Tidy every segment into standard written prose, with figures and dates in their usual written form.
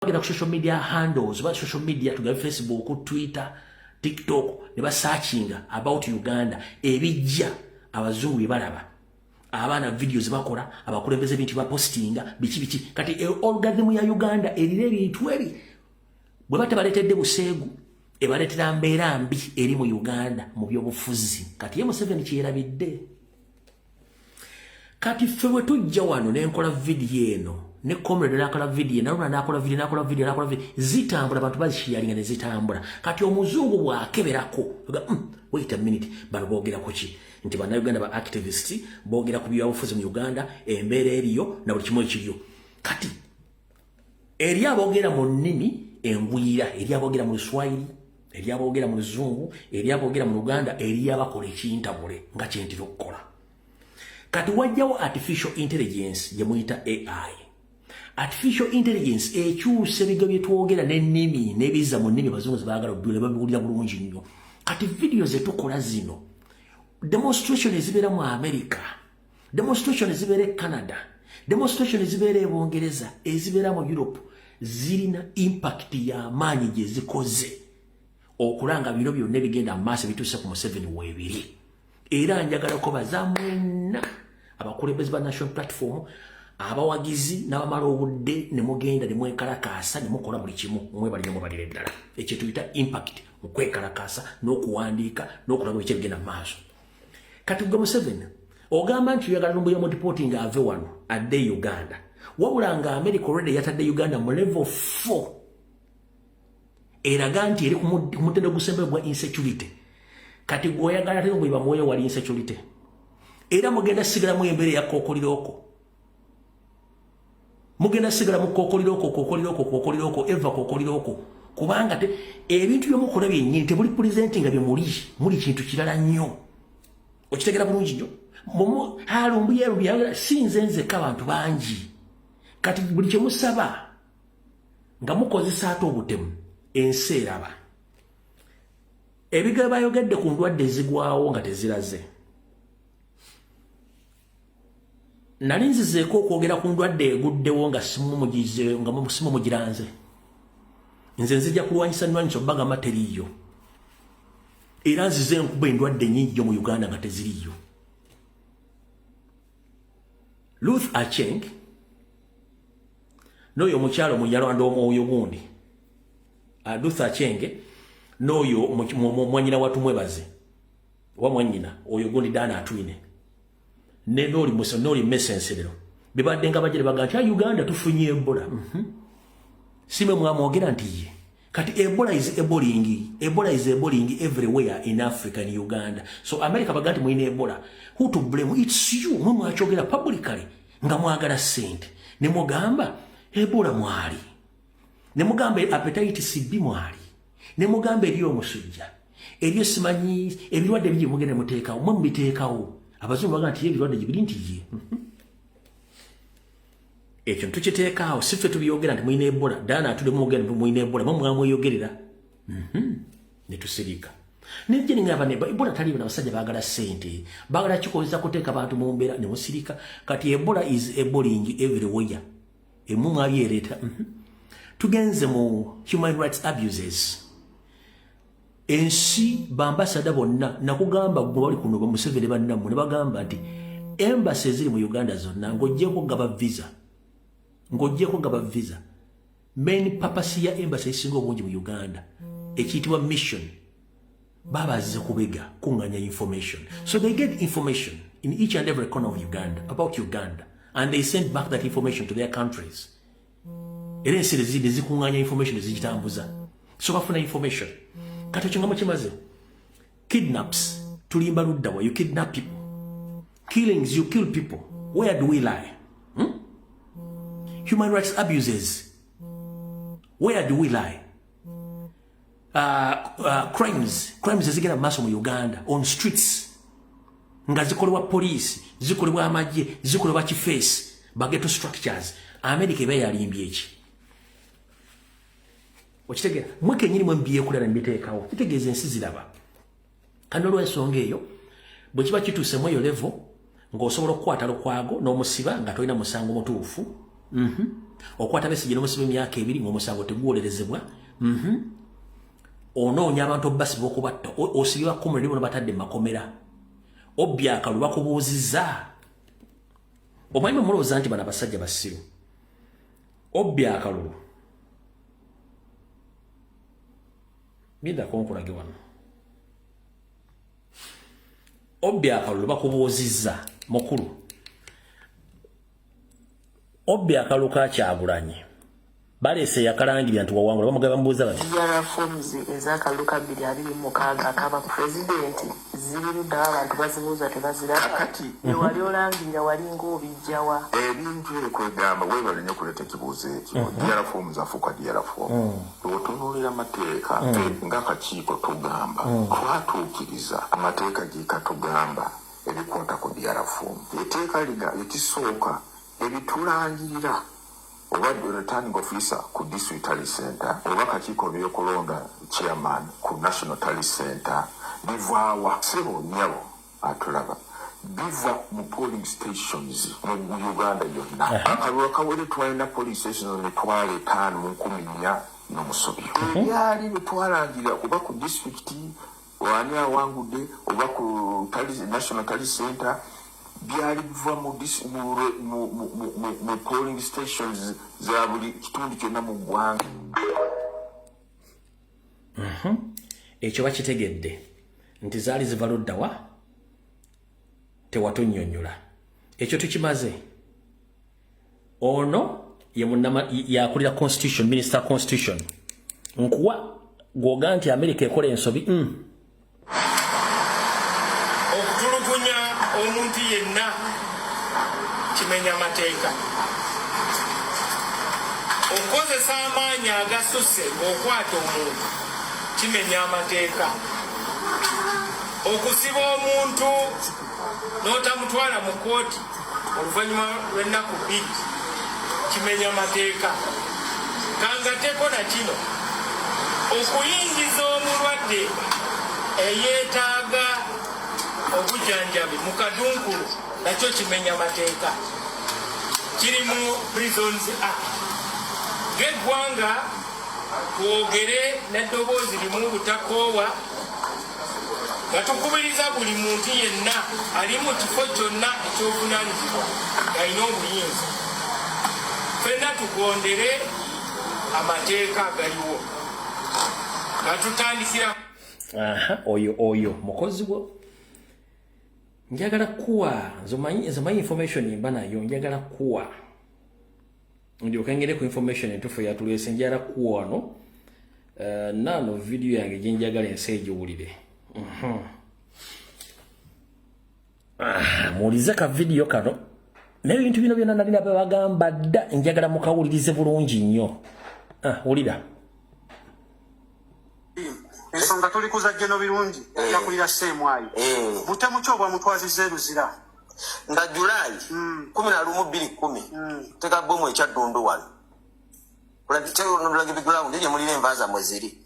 bagenda ku social media handles ba social media tuga Facebook, Twitter, TikTok ne ba searching about Uganda ebijja abazungu balaba abana videos bakola abakulembeze bintu ba postinga bichi kati algorithm ya Uganda erire bintu ebi bwe batabaletedde busegu ebaletera mbeera mbi eri mu Uganda mu byobufuzi kati M7 kiyerabidde kati fewe tujja wano nenkola video eno ne comrade nakola video nakola video zitambula abantu bazishiyalinga ne zitambula kati omuzungu bwakeberako wait a minute bano boogera ku ki nti bana Uganda ba activists boogera ku byobufuzi mu Uganda embeera eriyo na buli kimu ekiriyo kati eri aboogera mu nnimi engwira eri aboogera mu Swahili eri aboogera mu Luzungu eri aboogera mu Uganda eri abakola ekintabule nga kyentiro okukola kati wajjawo artificial intelligence je muyita AI artificial intelligence ekyuse biga byetwogera n'ennimi n'ebiza mu nnimi bazungu zibaagala obbula babiwulira bulungi nnyo kati video zetukola zino demonstration ezibeera mu America demonstration ezibeera e Canada demonstration ezibeera e Bungereza ezibeera mu Europe zirina impact ya maanyi gye zikoze okulanga bino byonna ebigenda mu maaso bituuse ku Museveni weebiri era njagala ko bazamwena abakulembeze ba national platform abawagizi n'abamala obudde ne mugenda ne mwekalakaasa ne mukola buli kimu mwebalire mubalire ddala ekyo tuyita impact mu kwekalakaasa n'okuwandiika n'okulaba ekibigenda mu maaso kati gwe Museveni ogamba nti oyagala n'ombuya mu deporting ave wano adde Uganda wabula nga America already yatadde Uganda mu level 4 eraga nti eri ku mutendo gusembe gwa insecurity kati gwe oyagala tero bwe bamuwe wali insecurity era mugenda sigala mu embere ya kokoliroko mugenda sigala mu kokoliroko eva kokoliroko kubanga te ebintu byomukola byennyini tebuli presenting nga muli kintu kirala nnyo okitegera bulungi nnyo halumbuye sinze nzeka abantu bangi kati buli kyemusaba nga mukozesa ate obutemu ensi eraba ebigaba bayogedde ku ndwadde ezigwawo nga teziraze nali nzizeeko okwogera ku ndwadde eguddewo nga simu mugiranze nze nzija kulwanyisa nnwanyisa obbagamba teriiyo era nzize enkuba endwadde nnyingi mu Uganda nga teziriiyo Ruth Acheng n'oyo omukyalo munyalwanda omwoyo gundi Ruth Acheng n'oyo mwanyina watu mwebaze wa mwanyina oyo gundi Dana Atwine ne noli mesenserero bibadde nga bajere baga nti Uganda tufunye Ebola sime mwamwogera nti ye kati Ebola is eboling everywhere in Africa and Uganda so America baga nti mwine Ebola who to blame it's you mwachogera publicly nga mwagala sente ne mugamba Ebola mwali ne mugamba hepatitis B mwali ne mugamba eriyo omusujja eriyo simanyi ebirwadde bije mugenda muteekawo mwe mubiteekawo abazungu baga nti ebirwadde gibiri nti ye ekyo tukiteekaawo sife tubyogera nti mwine Ebola Dana atudde mwogera nti mwine Ebola mwamweyogerera ne tusirika nejje ningaba ne Ebola taliyo n'abasajja baagala sente baagala kikozesa kuteeka abantu mu mbeera ne musirika kati Ebola is eboling everywhere emu mwabyereeta tugenze mu human rights abuses ensi bambasada bonna nakugamba gwe bali kuno Museveni bannamu ne bagamba nti embassy eziri mu Uganda zonna ng'oggyeko gaba visa main purpose ya embassy esinga obungi mu Uganda ekiyitibwa mission babaze kubega kunganya information so they get information in each and every corner of Uganda about Uganda and they send back that information to their countries era ensi zikunganya information ezigitambuza so bafuna information kati ekingamo kimaze kidnaps tulimba luddawa you kidnap people killings you kill people where do we lie human rights abuses where do we lie crimes ezigenda mu maaso mu Uganda on streets nga zikolebwa police zikolebwa amagye zikolebwa kifeesi bageto structures America eba yalimbye eki okitegera mweke nyiri mwembiye kulala mbiteekawo kitegeeza ensi ziraba kandi olw'ensonga eyo bwe kiba kituuse mu eyo level ng'osobola okukwata lukwago n'omusiba nga tolina musango mutuufu okwata Besigye n'omusibe emyaka 2 ng'omusango teguwolerezebwa onoonya abantu basi b'okubatta osibibwa komera libo batadde makomera Obyaka lubakubuuzizza omanyi mulowooza nti bano abasajja basiru Obyaka lulu binda konkulage wano Obyaka lulu bakubuuzizza mukulu Obyaka luka Kyagulanyi balese yakalangirira nti wawangula bamugaba mbuuza bati yara forms ezakaluka 2026 akaba president zibirudda abantu bazibuuza tebaziraba kati wali olangirira wali ng'obijjawa ebintu ebikwegamba weebale nnyo kuleeta ekibuuzo ekyo yara forms afuuka yara form otunuulira amateeka ng'akakiiko tugamba twatuukiriza amateeka gekatugamba ebikwata ku yara form etteeka ekisooka ebitulangirira oba returning officer ku district tally center oba kakiiko byokulonda chairman ku national tally center bivaawa sebo nyabo atulaba biva mu polling stations mu Uganda yonna akalwa kawere twalina police stations emitwalo 5 mu 10 n'omusobyo byali bitwalangira oba ku district wani awangudde oba ku national tally center byali biva mu polling stations za buli kitundu kyonna mu ggwanga ekyo bakitegedde nti zaali ziva luddawa tewatunnyonnyola ekyo tukimaze ono yakulira constitution minister constitution nkuwa gwoga nti America ekola ensobi okutulugunya omuntu yenna kimenya mateeka okozesa amaanyi agasusse ng'okwata omuntu kimenya amateeka okusiba omuntu n'otamutwala mu kooti oluvannyuma lw'ennaku 2 kimenya amateeka kangateko na kino okuyingiza omulwadde eyeetaaga obujjanjabi mu kadunkulu nakyo kimenya mateeka kiri mu Prisons Act ng'eggwanga twogere n'eddoboozi limu butakoowa nga tukubiriza buli muntu yenna ali mu kifo kyonna ekyobuvunaanyizibwa ng'alina obuyinza ffenna tugondere amateeka agaliwo nga tutandikira oyo mukozi wo njagala kuwa nzomanyi information imba nayo njagala kuwa ndio kangere ku information entufu yatulese njagala kuwa wano nano video yange jinjagala enseje ulire mulize ka video kano n'ebintu bino byonna nalina bagamba dda njagala mukawulirize bulungi nnyo ulira ensonga tuli kuzajja birungi yakulira Ssemwayi mutemu kyobwa mutwazize Luzira nga Julai 11/2010 teka bomu ekyadundu wano kulagitero nolagi ground ndiye mulire envaza mweziri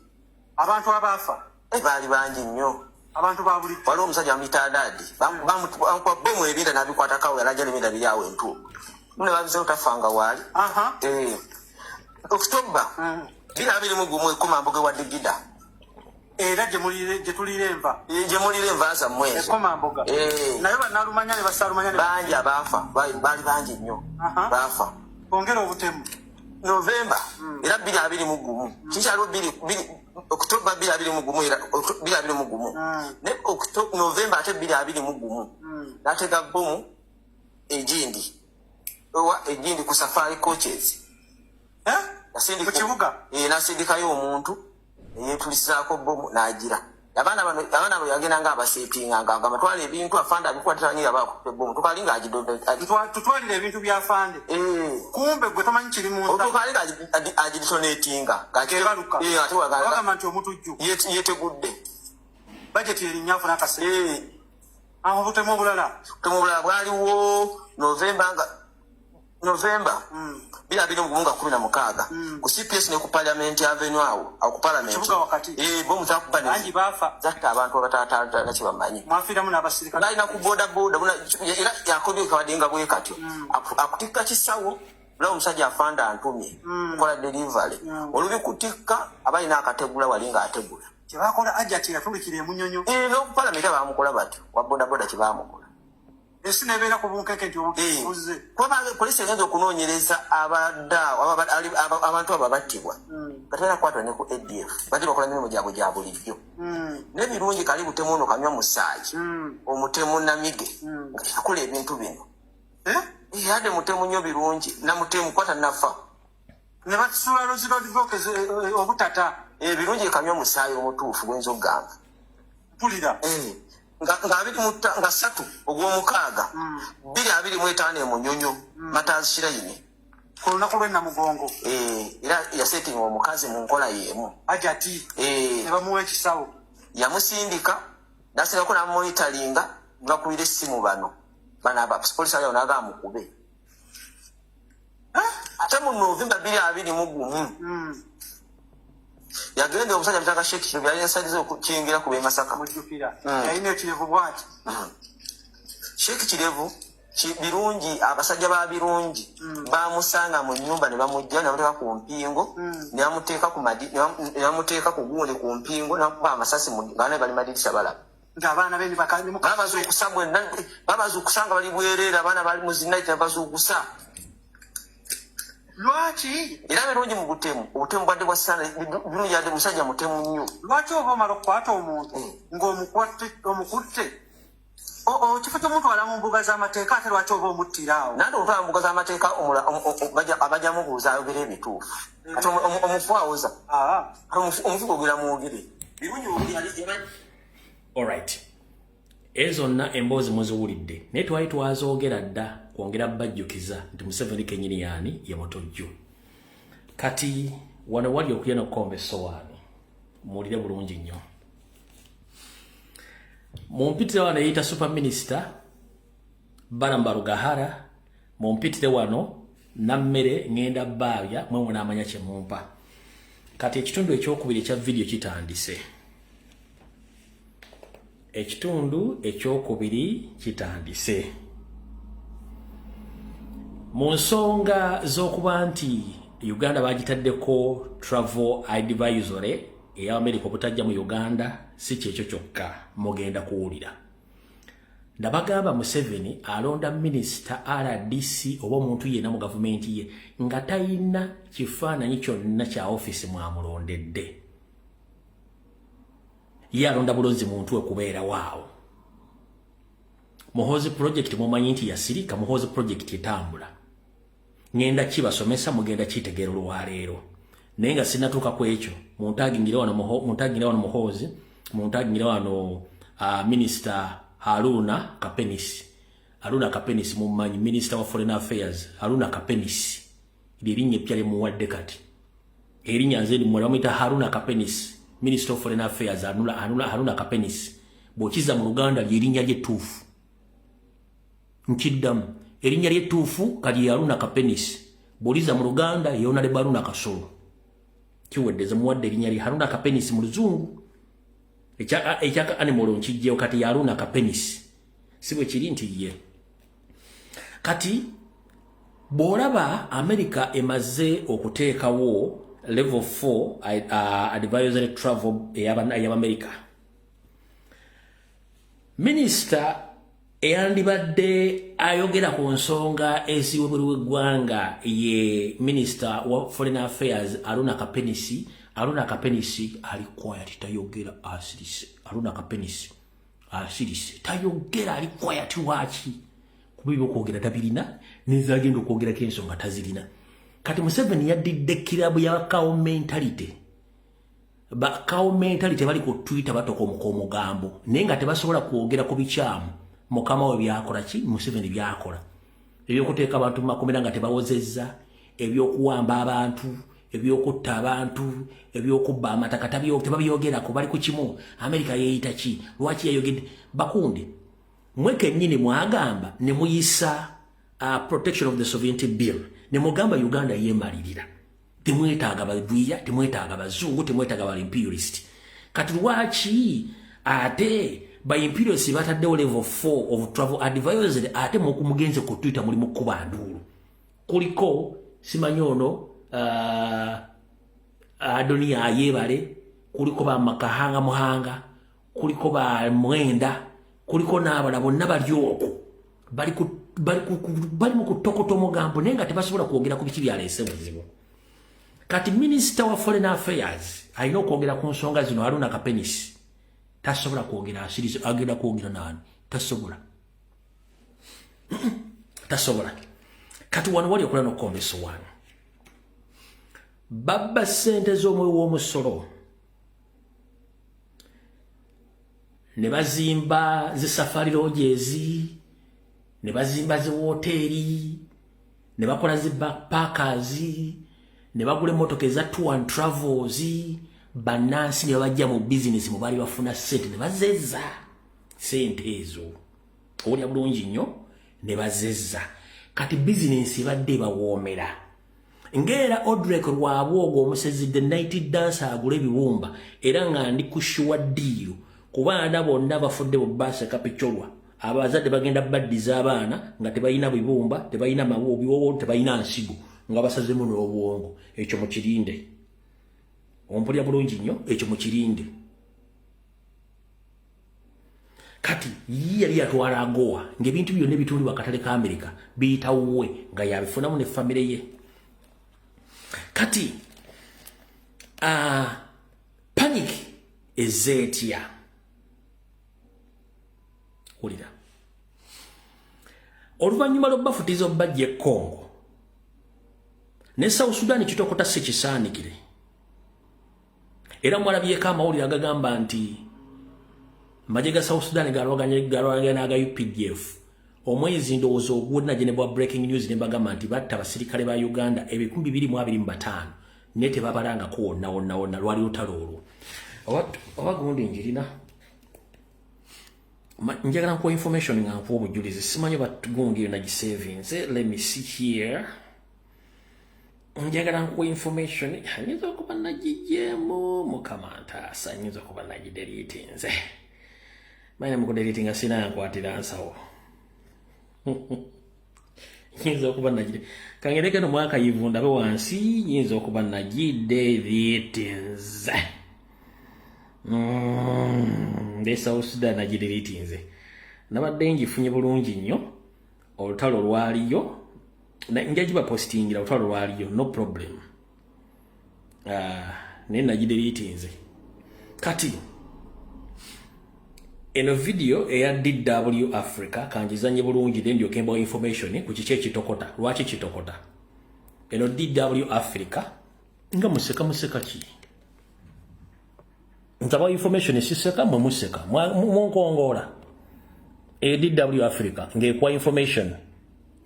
abantu abafa bali bangi nnyo abantu babuli wali omusajja mitadadi bamukwa bomu ebinda nabikwata kawe yalaja nebinda biri awo entu mune babize utafanga wali October 2011 wa Digida era je tulire enva za mwezi ekomamboga nayo banalumanya ne basalumanya bangi abafa bali bangi nnyo bafa ongera obutemu November era 2021 kikyalo 2 October 2021 era 2021 ne October November ate 2021 natega bomu ejindi ku Safari Coaches nasindi kukibuga nasindikayo omuntu yetulisako bomu nagira abana bano yagenda nga abasetinga nga amatwala ebintu afanda abikwatanyira bakupe bomu tukalinga agidobe tutwalira ebintu byafande kumbe gwe tomanyi kiri muntu tukalinga agiditonatinga kakebaluka ate wagamba nti omutujju yetegudde budget erinyafu nakase aho butemu obulala bwaliwo November bila munga 16 ku CPS ne ku Parliament Avenue awo ku Parliament kibuga wakati bomu zakubana anji bafa zatta abantu abatata nakibamanyi mwafira mu nabasirikale nali na ku boda era yakodio kawadinga bwe katyo akutika kisawo na omusajja afanda antumye kola delivery olubi kutikka abalina akategula walinga ategula kyebakola ajati yatulikira emunyonyo n'okupalamenta baamukola batyo wabodaboda kyebamukola esi nebeera ku bunkeke nti obuze kuba polisi egenza okunoonyereza abantu abo battibwa batera kwatwa ne ku ADF badde bakola mirimu gyabwe gya bulijjo n'ebirungi kali butemu ono kanywa musaayi omutemu namige nga yakola ebintu bino yadde mutemu nnyo birungi namutemu kwata nafa ne batusula lozirodivoke obutata ebirungi kanywa musaayi omutuufu gwenza okugamba mpulira nga 3 ogw'omukaaga 225 emunyonyo matazishirayini ku lunaku lw'ennamugongo era yasetinga omukazi mu nkola y'emu ajati ne bamuwa ekisawo yamusindika nasingako namumonitalinga bakubira essimu bano polisi aliyo naga mukube ate mu Novemba 2021 yagenda omusajja mutaka Sheikh Kirevu yali ensaliza okukiyingira ku b'Emasaka mujjukira yalina ekirevu bwati Sheikh Kirevu birungi abasajja ba birungi bamusanga mu nnyumba ne bamujja ne bamuteeka ku mpingo ne bamuteeka ku bamuteeka ku gundi ku mpingo n'akuba amasasi ngane bali madirisha balaba ng'abaana beni babaza okusanga bali bwereera abaana bali muzinaiti nebazuukusa lwaki era birungi mu butemu obutemu bwadde bwa sana birungi yadde musajja mutemu nnyo lwaki oba omala okukwata omuntu ng'omukutte kifo ky'omutwala mu mbuga z'amateeka ate lwaki oba omuttiraawo nandi omutwala mu mbuga z'amateeka abajja mubuuza ayogera ebituufu ate omufu awoza omufu gogera mwogere birungi alright ezo zonna emboozi muziwulidde naye twali twazoogera dda kwongera bajjukiza nti Museveni kenyini yaani ye mutojjo kati wano wali okugenda okukomba essowaani muwulire bulungi nnyo mumpitire wano eyita super minister Baramba Rugahara mumpitire wano nammere ngenda baabya mwe munaamanya kye mumpa kati ekitundu ekyokubiri ekya video kitandise ekitundu ekyokubiri kitandise mu nsonga z'okuba nti Uganda bagitaddeko travel advisory ey'Amerika obutajja mu Uganda si kyekyo kyokka mugenda kuwulira ndabagamba Museveni alonda minisita RDC oba omuntu yenna mu gavumenti ye nga talina kifaananyi kyonna kya ofisi mwamulondedde ye alonda bulonzi muntu we kubeera waawo Muhoozi project mumanyi nti yasirika Muhoozi project etambula ngenda kibasomesa mugenda kitegeera olwaleero naye nga sinatuuka ku ekyo muntagingira wano Muhoozi muntagingira wano Minister Haruna Kapenisi mumanyi Minister wa Foreign Affairs Haruna Kapenisi lirinnya eppya limuwadde kati erinnya nze bamuyita Haruna Kapenisi Minister of Foreign Affairs Haruna Kapenisi bw'okiza mu Luganda lyerinnya ly'ettuufu nkiddamu erinnya ly'ettuufu kali Haruna Kapenisi bw'oliza mu Luganda Honorable Haruna Kasolo kiweddeze muwadde erinnya lye Haruna Kapenisi mu Luzungu ekyaka animal nkijjeyo kati Haruna Kapenisi si bwe kiri nti ye kati bw'olaba America emaze okuteekawo level 4 advisory travel ey'Amerika Minister eyandibadde ayogera ku nsonga eziwebuli w'eggwanga ye Minister wa Foreign Affairs Haruna Kapenisi ali quiet tayogera asirise Haruna Kapenisi asirise tayogera ali quiet waki kubibo kwogera tabirina nizagenda okwogera k'ensonga tazirina kati Museveni yaddidde kirabu ya cow mentality bali ku Twitter batoka omugambo naye nga tebasobola kwogera ku bikyamu mukama we byakola ki Museveni byakola ebyokuteeka abantu mu makomera nga tebawozezza ebyokuwamba abantu ebyokutta abantu ebyokubba amataka tebabyogerako bali ku kimu Amerika yeeyita ki lwaki yayogedde bakunde mweke nnyini mwagamba ne muyisa protection of the sovereignty bill ne mugamba Uganda yeemalirira temwetaaga bagwiya temwetaaga bazungu temwetaaga bali imperialist kati lwaki ate by imperialist bataddewo level 4 of travel advisory ate mukumugenze ku Twitter mulimu kuba ndulu kuliko simanyi ono Adonia Ayebale, kuliko ba Makahanga Muhanga, kuliko ba Mwenda, kuliko n'abala bonna bali okwo bali mu kutokoto mugambo naye nga tebasobola kwogera ku biki byaleese buzibu. Kati Minister wa Foreign Affairs alina okwogera ku nsonga zino. Haruna Kapenisi tasobola kwogera asirizo, agenda kwogera nani? Tasobola. Tasobola. Kati wano wali okola n'okombeso wano. Babba ssente z'omwe w'omusolo ne bazimba zi safari lodges, ne bazimba zi hoteli, ne bakola zi backpackers, ne bagula emmotoka eza tour and travels, bannansi ne bajja mu business mu bali bafuna ssente ne bazezza ssente ezo. Owulira bulungi nnyo, ne bazezza. Kati business badde bawoomera. Ngera Odrek Rwabwogo omusezi the night dancer agule biwumba era nga ndi kushuwa deal kubaana bonna bafudde mu base kapicholwa abazadde bagenda baddiza abaana nga tebayina bibumba tebayina mawobi wowo tebayina nsigo nga basaze muno obwongo ekyo mu kirinde ompulya bulungi nnyo ekyo mu kirinde. Kati yali yatwala agoa ng'ebintu byonna bitundibwa akatale ka America biyitawuwe nga yabifunamu ne famire ye. Kati panic ezeetya ulira oluvannyuma lw'obafutiza obbajja e Congo ne South Sudan kitokota si kisaanikire era mwalabyeko amawulire agagamba nti amagye ga South Sudan galwaganya n'aga UPDF omwezi ndowooza ogwonna gye ne bwa breaking news ne bagamba nti batta abasirikale ba Uganda 225 naye tebabalangako wonna lwali lutalo olwo. Oba gundi njirina njagala nkuwa information nga nkuwa obujulizi simanyi batugundi yo nagisavings. Let me see here. Njagala nkuwa information nyinza okuba nagijjeemu mukama ntaasa nyinza okuba nagidelete nze manya mukudeletinga sina yankwatira nsawo nyinza okuba nagide kangereke no mwaka yivunda be wansi nyinza okuba nagidelete nze ndesa osuda nagidelete nze nabadde ngifunye bulungi nnyo olutalo lwaliyo njagiba postingira olutalo lwaliyo no problem naye nagidelete nze. Kati eno video eya DW Africa kanjizanye bulungi ndio kemba information ku kiche kitokota lwaki kitokota eno DW Africa nga museka ki ntaba information siseka mu museka mwonkongola DW Africa ngekwa information.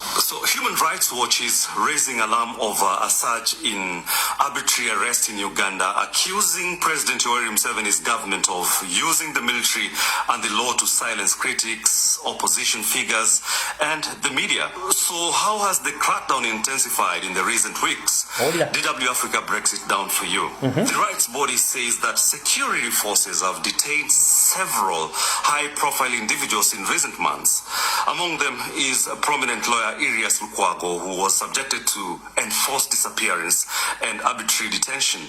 So Human Rights Watch is raising alarm over a surge in arbitrary arrest in Uganda, accusing President Yoweri Museveni's government of using the military and the law to silence critics, opposition figures, and the media. So how has the crackdown intensified in the recent weeks? DW Africa breaks it down for you. The rights body says that security forces have detained several high-profile individuals in recent months. Among them is a prominent lawyer Irias Lukwago, who was subjected to enforced disappearance and arbitrary detention.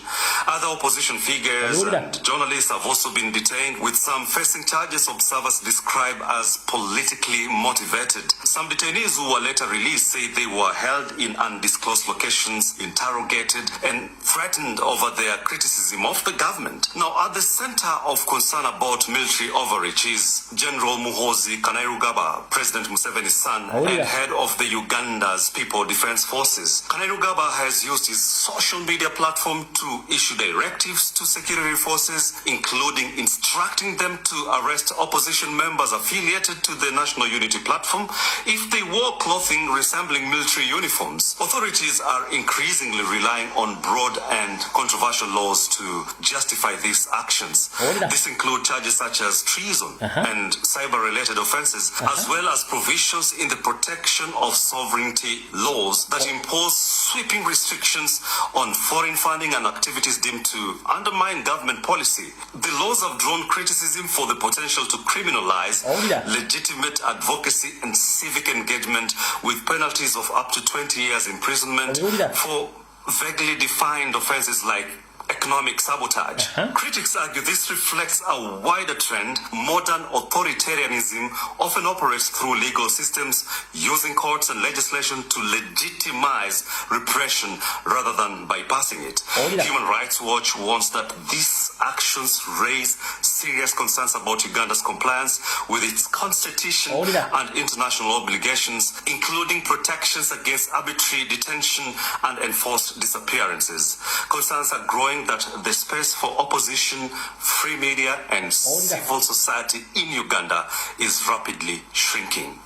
Other opposition figures and journalists have also been detained, with some facing charges observers describe as politically motivated. Some detainees who were later released say they were held in undisclosed locations, interrogated, and threatened over their criticism of the government. Now, at the center of concern about military overreach is General Muhoozi Kainerugaba, President Museveni's son and head of the Uganda's People Defense Forces. Kainerugaba has used his social media platform to issue directives to security forces, including instructing them to arrest opposition members affiliated to the National Unity Platform if they wore clothing resembling military uniforms. Authorities are increasingly relying on broad and controversial laws to justify these actions. This includes charges such as treason and cyber-related offenses, as well as provisions in the Protection of Sovereignty laws that impose sweeping restrictions on foreign funding and activities deemed to undermine government policy. The laws have drawn criticism for the potential to criminalize legitimate advocacy and civic engagement, with penalties of up to 20 years imprisonment for vaguely defined offenses like economic sabotage. Critics argue this reflects a wider trend. Modern authoritarianism often operates through legal systems, using courts and legislation to legitimize repression rather than bypassing it. Human Rights Watch warns that these actions raise serious concerns about Uganda's compliance with its constitution and international obligations, including protections against arbitrary detention and enforced disappearances. Concerns are growing that the space for opposition, free media, and civil society in Uganda is rapidly shrinking.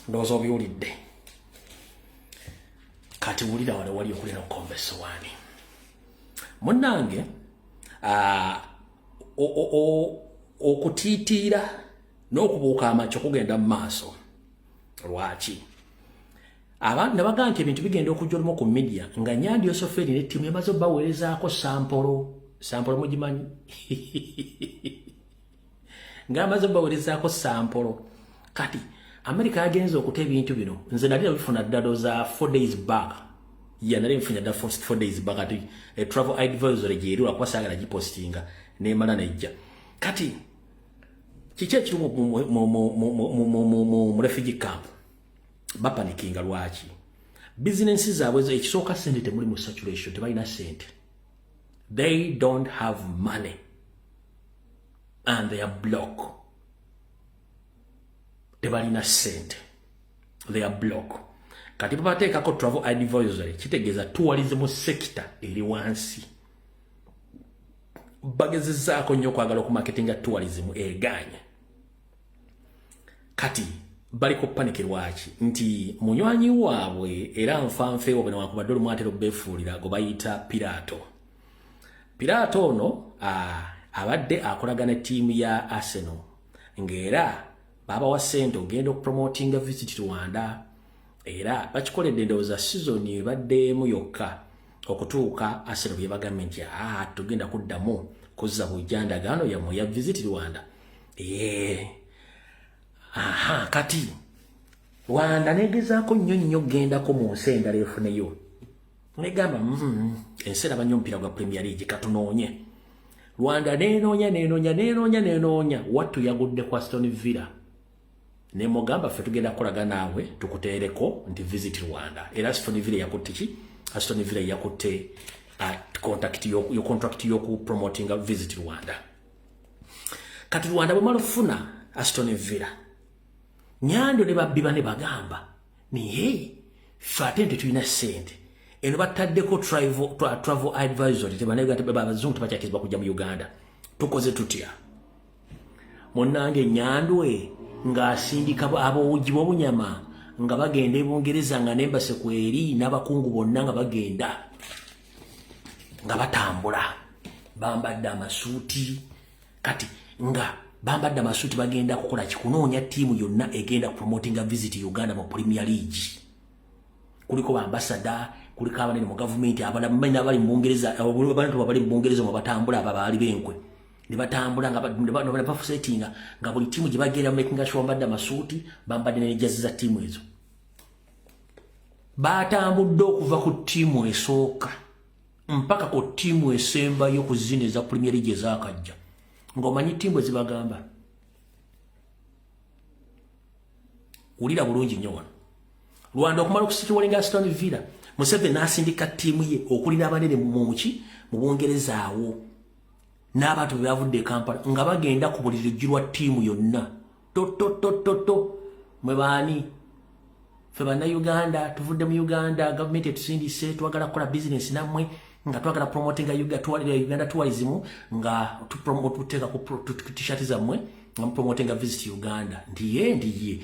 Ndozo biwulidde. Kati wulira wale wali okulira okombeso wani. Munnange okutiitira n'okubuuka amacco kugenda mu maaso. Lwaki? Abantu nabaga nti ebintu bigenda okujja olumu ku media nga Nyandi Yosoferi ne ttiimu emaze baweerezaako sampolo mugimanyi nga amaze baweerezaako sampolo. Kati America yagenze okuta ebintu bino nze nali nabifuna ddala za 4 days back. Nali nfunye ddala 4 days back ati travel advisory gyeri lwakuba saagala gipostinga n'emala nejja. Kati kiki ekiri mu refugee camp? Bapanikinga lwaki? Business zaabwe ekisooka sente temuli mu saturation, tebalina sente. They don't have money and they are blocked. Tebalina sente, they are blocked. Kati babateekako travel advisory kitegeeza tourism sector eri wansi. Bagezezaako nnyo okwagala okumarketinga tourism eganye. Kati baliko panikirwaki nti munywanyi waabwe era nfanfeewo bwe newankubadde olumwatero beefuulira go bayita Pirato ono abadde akolagana ttiimu ya Arsenal ng'era babawa ssente ogenda okupromotinga Visit Rwanda era bakikoledde ndowooza season ebaddeemu yokka okutuuka Arsenal bye bagambye nti tugenda kuddamu kuzza bujjandagaano yammwe ya Visit Rwanda. Kati Rwanda negezaako nnyo gendako mu nsi endala efuneyo. Negamba ensi eraba nnyo omupiira gwa Premier League katunoonye. Rwanda nenoonya wattu yagudde ku Aston Villa. Ne mugamba ffe tugenda kukolaga naawe tukuteereko nti Visit Rwanda. Era Aston Villa yakutte ki? Aston Villa yakutte contract y'okupromotinga Visit Rwanda. Kati Rwanda bwemala okufuna Aston Villa, Nyando ne babbi bane bagamba niye ffe ate nti tulina ssente eno bataddeko travel advisory tebanega abazungu tebakyakirizibwa kujja mu Uganda. Tukoze tutya? Munnange Nyandwe ng'asindika ab'obugi bw'obunyama nga bagenda e Bungereza nga n'embase kweri n'abakungu bonna nga bagenda nga batambula bambadde amasuuti. Kati nga bambadde amasuuti bagenda kukola kikunoonya ttiimu yonna egenda promotinga Visit Uganda mu Premier League. Kuliko bambasada, kuliko abanene mu gavumenti, abana abali mu Bungereza, abantu abali mu Bungereza mu batambula abaali benkwe. Ne batambula nga bafusetinga nga buli ttiimu gye bagenda making sure bambadde amasuuti, bambadde ne jazzy za ttiimu ezo. Batambudde okuva ku ttiimu esooka mpaka ku ttiimu esembayo ku zino eza Premier League ezaakajja. Ng'omanyi ttiimu ezibagamba. Wulira bulungi nnyo wano. Rwanda okumala okusitibwalinga Aston Villa, Museveni n'asindika ttiimu ye okulira abanene mu Bungereza awo. N'abantu be bavudde e Kampala nga bagenda ku buli luggi lwa ttiimu yonna. Mwe baani? Ffe bannayuganda tuvudde mu Uganda, gavumenti etusindise twagala kukola bizinesi nammwe nga twagala promotinga Uganda tourism nga tuteeka ku t-shirt zammwe nga mupromotinga Visit Uganda. Ndiye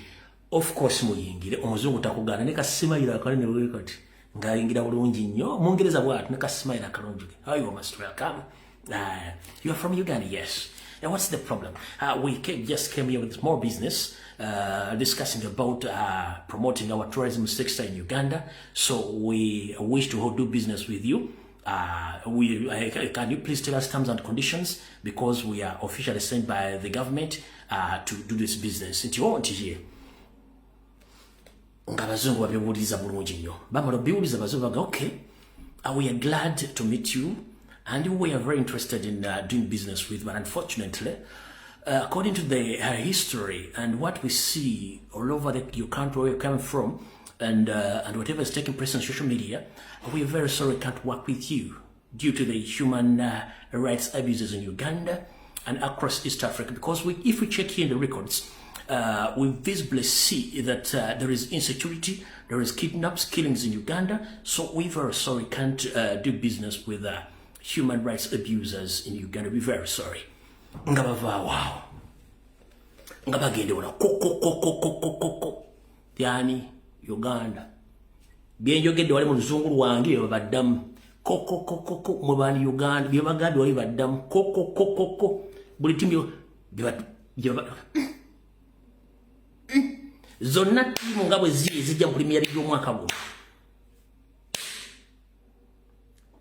of course muyingire omuzungu takugaana ne kasimayira akanene we kati ngayingira bulungi nnyo Mungereza bwatu ne kasimayira akalungi. How you must welcome. You are from Uganda? Yes. And what's the problem? We just came here with small business, discussing about promoting our tourism sector in Uganda. So we wish to do business with you. Can you please tell us terms and conditions, because we are officially sent by the government to do this business. It's your here. Okay, we are glad to meet you, and we are very interested in doing business with, but unfortunately, according to the history and what we see all over your country where you come from, and whatever is taking place on social media, we are very sorry we can't work with you due to the human rights abuses in Uganda and across East Africa. Because if we check here in the records, we visibly see that there is insecurity, there is killings in Uganda. So we very sorry can't do business with human rights abusers in Uganda. We're very sorry. Wow. Yani Uganda. Byenjogedde wali mu luzungu lwange baddamu. Koko mubani Uganda. Byebagambye wali baddamu. Koko. Buli timu zonna timu nga bwe zijja mu Premier League y'omwaka guno.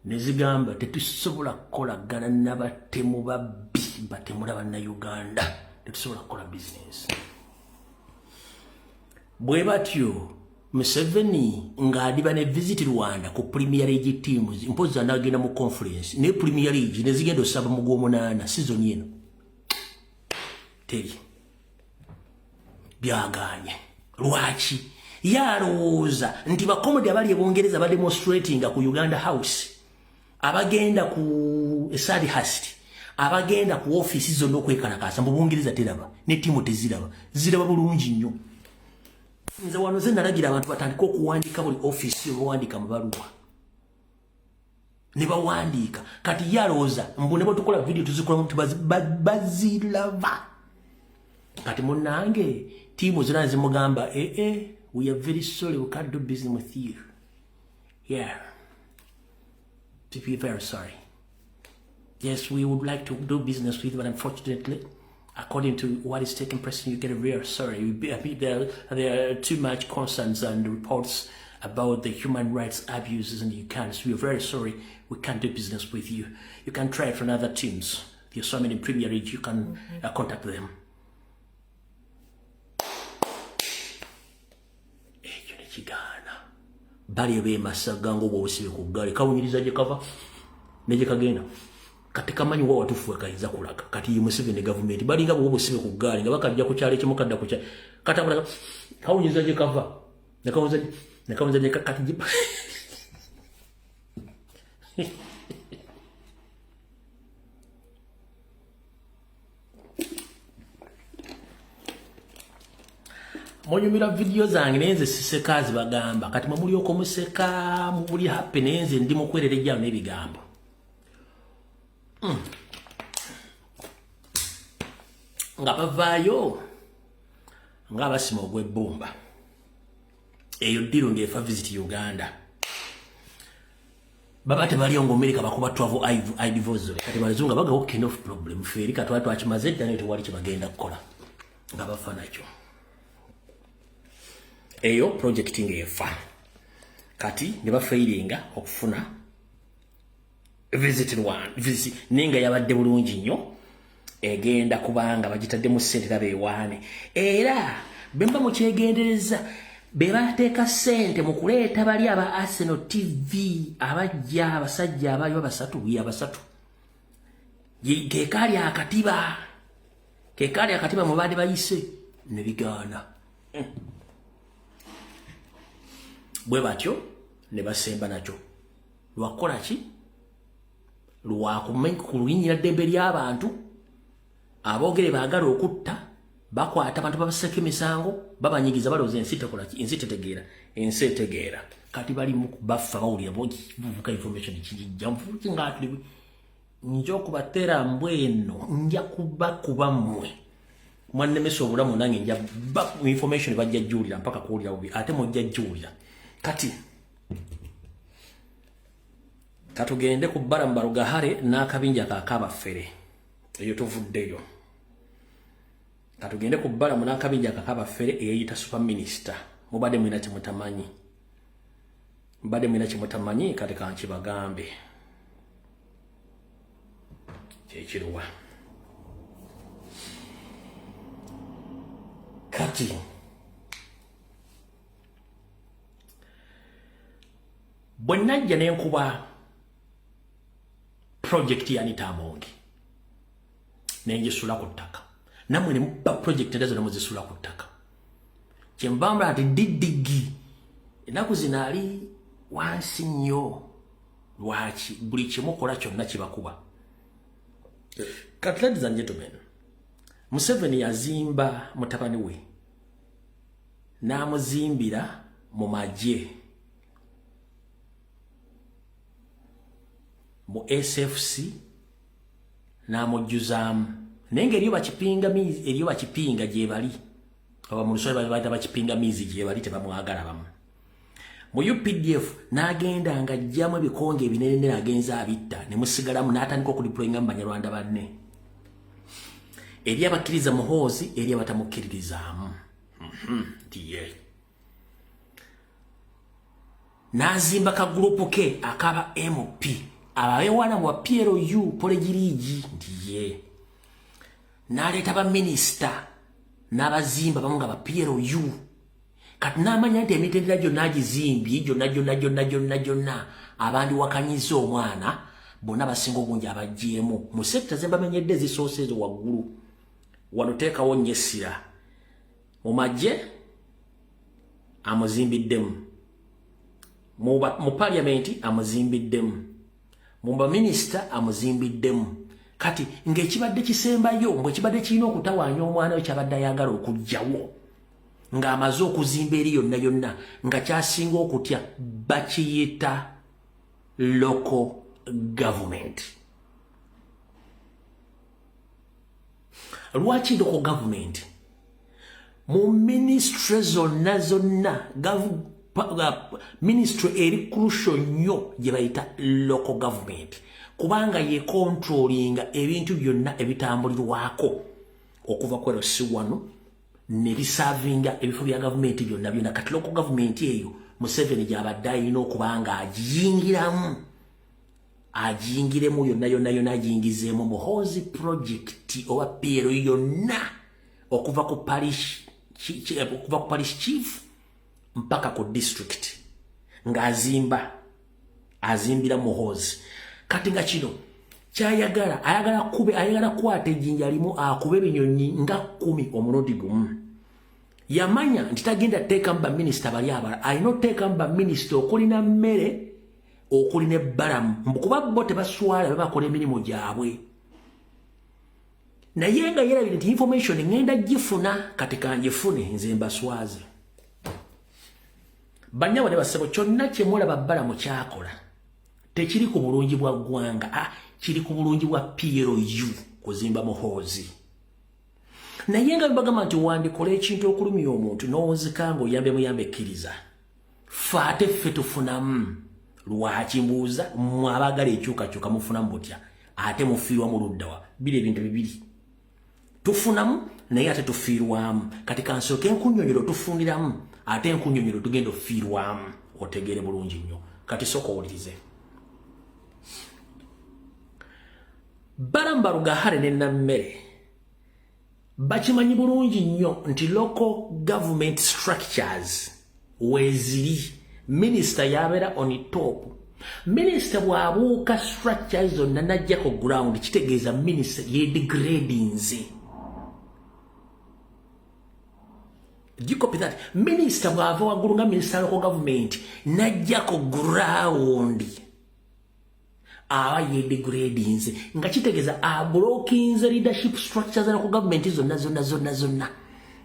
Ne zigamba tetusobola kukolagana n'abatemu babbi batemula bannayuganda. Tetusobola kukola business. Bwe batyo Museveni ng'adiba ne visit Rwanda ku Premier League teams, mpoza n'agenda mu conference ne Premier League ne zigenda osaba mu gw'omunaana season eno. Teri byaganye. Lwaki yalowooza nti bakomodi abali ebongereza bademonstrating ku Uganda House, abagenda ku Sandhurst, abagenda ku office zonna okwekalakasa mu Bungereza teraba ne timu teziraba, ziraba bulungi nnyo. Nze wano ze nalagira abantu batandika okuwandiika buli office olwandika mu baluwa ne bawandiika. Kati yalowooza mbu ne batukola video tuzikola nti baziraba. Kati munnange timu zina zimugamba we are very sorry, we can't do business with you. Yeah, to be very sorry. Yes, we would like to do business with you, but unfortunately, according to what is taking place, you get very sorry. There are too much concerns and reports about the human rights abuses in Uganda. So we are very sorry, we can't do business with you. You can try from other teams. There's so many in Premier League, you can contact them. Bali be masaga ngo bwosibe ku gali kawunyiriza je kava neje kagenda kati kamanyi wa watufu akaiza kulaga kati yi Museveni government bali nga bwosibe ku gali nga bakajja ku kyale kimu kadda ku kyale kata kulaga kawunyiriza je kava ne kawunyiriza je kati Monyumira video zange nenze sisekazi bagamba kati mumuli okomuseka mubuli happy nenze ndi mukwerereja n'ebigambo. Nga bavayo nga basima ogw'ebbumba eyo diro ngefa visit Uganda baba tebali ngo America bakuba travel divorce kati bazunga baga okay no problem feri kati watu achimaze dane tuwali kibagenda kukola nga bafana kyo. Eyo project ngefa kati ne bafairinga okufuna visit ninga yabadde bulungi nnyo egenda kubanga bagitadde mu sente tabeewane era bemba mu kyegendereza bebateeka sente mu kuleeta bali aba Arsenal TV abajja abasajja abayo basatu kekali akatiba mu baade bayise ne bigaana. Bwe batyo ne basemba nakyo lwakola ki lwakumenya ku luyinyira ddembe ly'abantu aboogere baagala okutta bakwata abantu babaseka emisango babanyigiza balowooza ensi tekola ki ensi etegeera kati bali mu baffa bawulira buvuka information kijijja nfuuki ngaatuli nja okubateera mbweno nja kubakuba mmwe mwannemesa obulamu nange nja information bajja jjuulira mpaka kuwulira bubi ate mujja jjuulira. Kati katugende ku Barambaru Gahare n'akabinja kakaba fere eyo tuvuddeyo katugende ku bbala munakabinja kakaba fere eyita super minister mubadde mwina kimutamanyi kati kankibagambe kyekiruwa kati bwe najja nenkuba project ya Anita Amongi nengisula ku ttaka namwe ne mubba project ndazo namuzisula ku ttaka kyembamba ati didigi enaku zino ali wansi nnyo lwaki buli kimukola kyonna kibakuba. Kati ladies and gentlemen, Museveni yazimba mutabani we n'amuzimbira mu magye mu SFC n'amujjuzaamu naye ng'eriyo bakipinga gye bali aba mu luswayiri baita bakipinga miizi gye bali tebamwagala bamu mu UPDF n'agenda ng'ajjamu ebikonge ebinene n'agenza abitta ne musigalamu n'atandika okudiployinga mu Banyarwanda banne eri abakkiriza muhoozi eri abatamukkiririzaamu ndiye n'azimba kagurupu ke akaba MP abawewana wa PLU polegirigi ndiye n'aleeta baminisita n'abazimba bamu nga ba PLU kati n'amanya nti emitendera gyonna agizimbye gyonna abandi wakanyiza omwana bonna basinga obungi abaggyemu mu sekita ze mbamenyedde zisoose ezo waggulu wano teekawo nnyo essira mu magye amuzimbiddemu mu parliamenti amuzimbiddemu mu baminisita amuzimbiddemu kati ng'ekibadde kisembayo mbwe kibadde kirina okutawaanya omwana we kyabadde ayagala okuggyawo ng'amaze okuzimba eri yonna nga kyasinga okutya bakiyita local government. Lwaki local government? Mu ministry zonna ministry eri crucial nnyo gye bayita local government kubanga ye controllinga ebintu byonna ebitambulirwako okuva ku LC1 ne bisavinga ebifo bya gavumenti byonna kati local government eyo Museveni gy'abadde alina okuba nga agiyingiremu yonna agiyingizeemu muhoozi project oba PLU yonna okuva ku parish chief mpaka ku district azimbira muhoozi kati nga kino ayagala kwata ejjinja limu akube ebinyonyi nga 10 omulundi gumu yamanya nti tagenda teekamu baminisita bali abala alina oteekamu baminisita okulina mmere okulina ebbalamu kuba bo tebaswala babakola emirimu gyabwe naye nga yerabire nti information ngenda gifuna kati kanjifune nze mbaswaze bannyawo ne basebo kyonna kyemulaba bbalamu kyakola tekiri ku bulungi bwa ggwanga kiri ku bulungi bwa PLU kuzimba muhoozi naye nga mbagamba nti wandikola ekintu okulumya omuntu n'owozika ng'oyambe muyambe ekkiriza ffe ffe tufunamu lwaki mbuuza mwabagala ekyukakyuka mufunamu butya ate mufiirwamu luddawa biri ebintu bibiri tufunamu naye ate tufiirwamu kati kansooka enkunyonyero tufundiramu ate enkunyonyero tugenda ofiirwamu otegeere bulungi nnyo kati sooka owulirize Baramba Rugahare ne Nammere bakimanyi bulungi nnyo nti local government structures weziri minister yabeera on top minister bw'abuuka structures zonna najja ku ground kitegeeza minister yedegradinze. Do you copy that? Minister bw'ava waggulu nga minister local government najja ku ground aba yedegradinze nga kitegeeza ablokinze leadership structures za local government zonna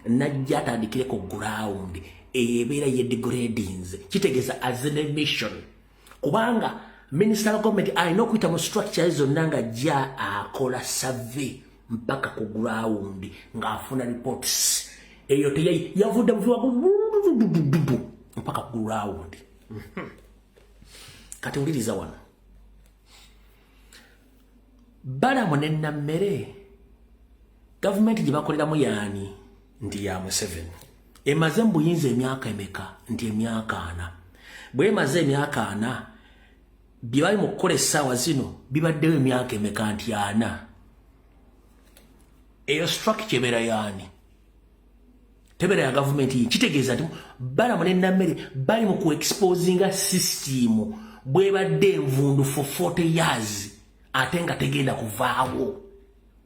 najja atandikire ku ground ebeera yedegradinze kitegeeza as an emission kubanga minister local government alina okuyita mu structures zonna nga ajja akola survey mpaka ku ground ng'afuna reports eyo yavudde mufiwaku mpaka ku ground. Kati wuliriza wano Balamu ne Nammere Government gye bakoleramu yaani ndi ya Museveni. Emaze mbuyinza emyaka emeka ndi emyaka 4. Bwe emaze emyaka 4 bye bali mu kukola essaawa zino bibaddewo emyaka emeka nti 4. Eyo structure ebeera yaani. Tebera ya government kitegeeza nti bala mune namere bali mu ku exposinga system bwe badde envundu for 40 years ate nga tegenda kuvaawo.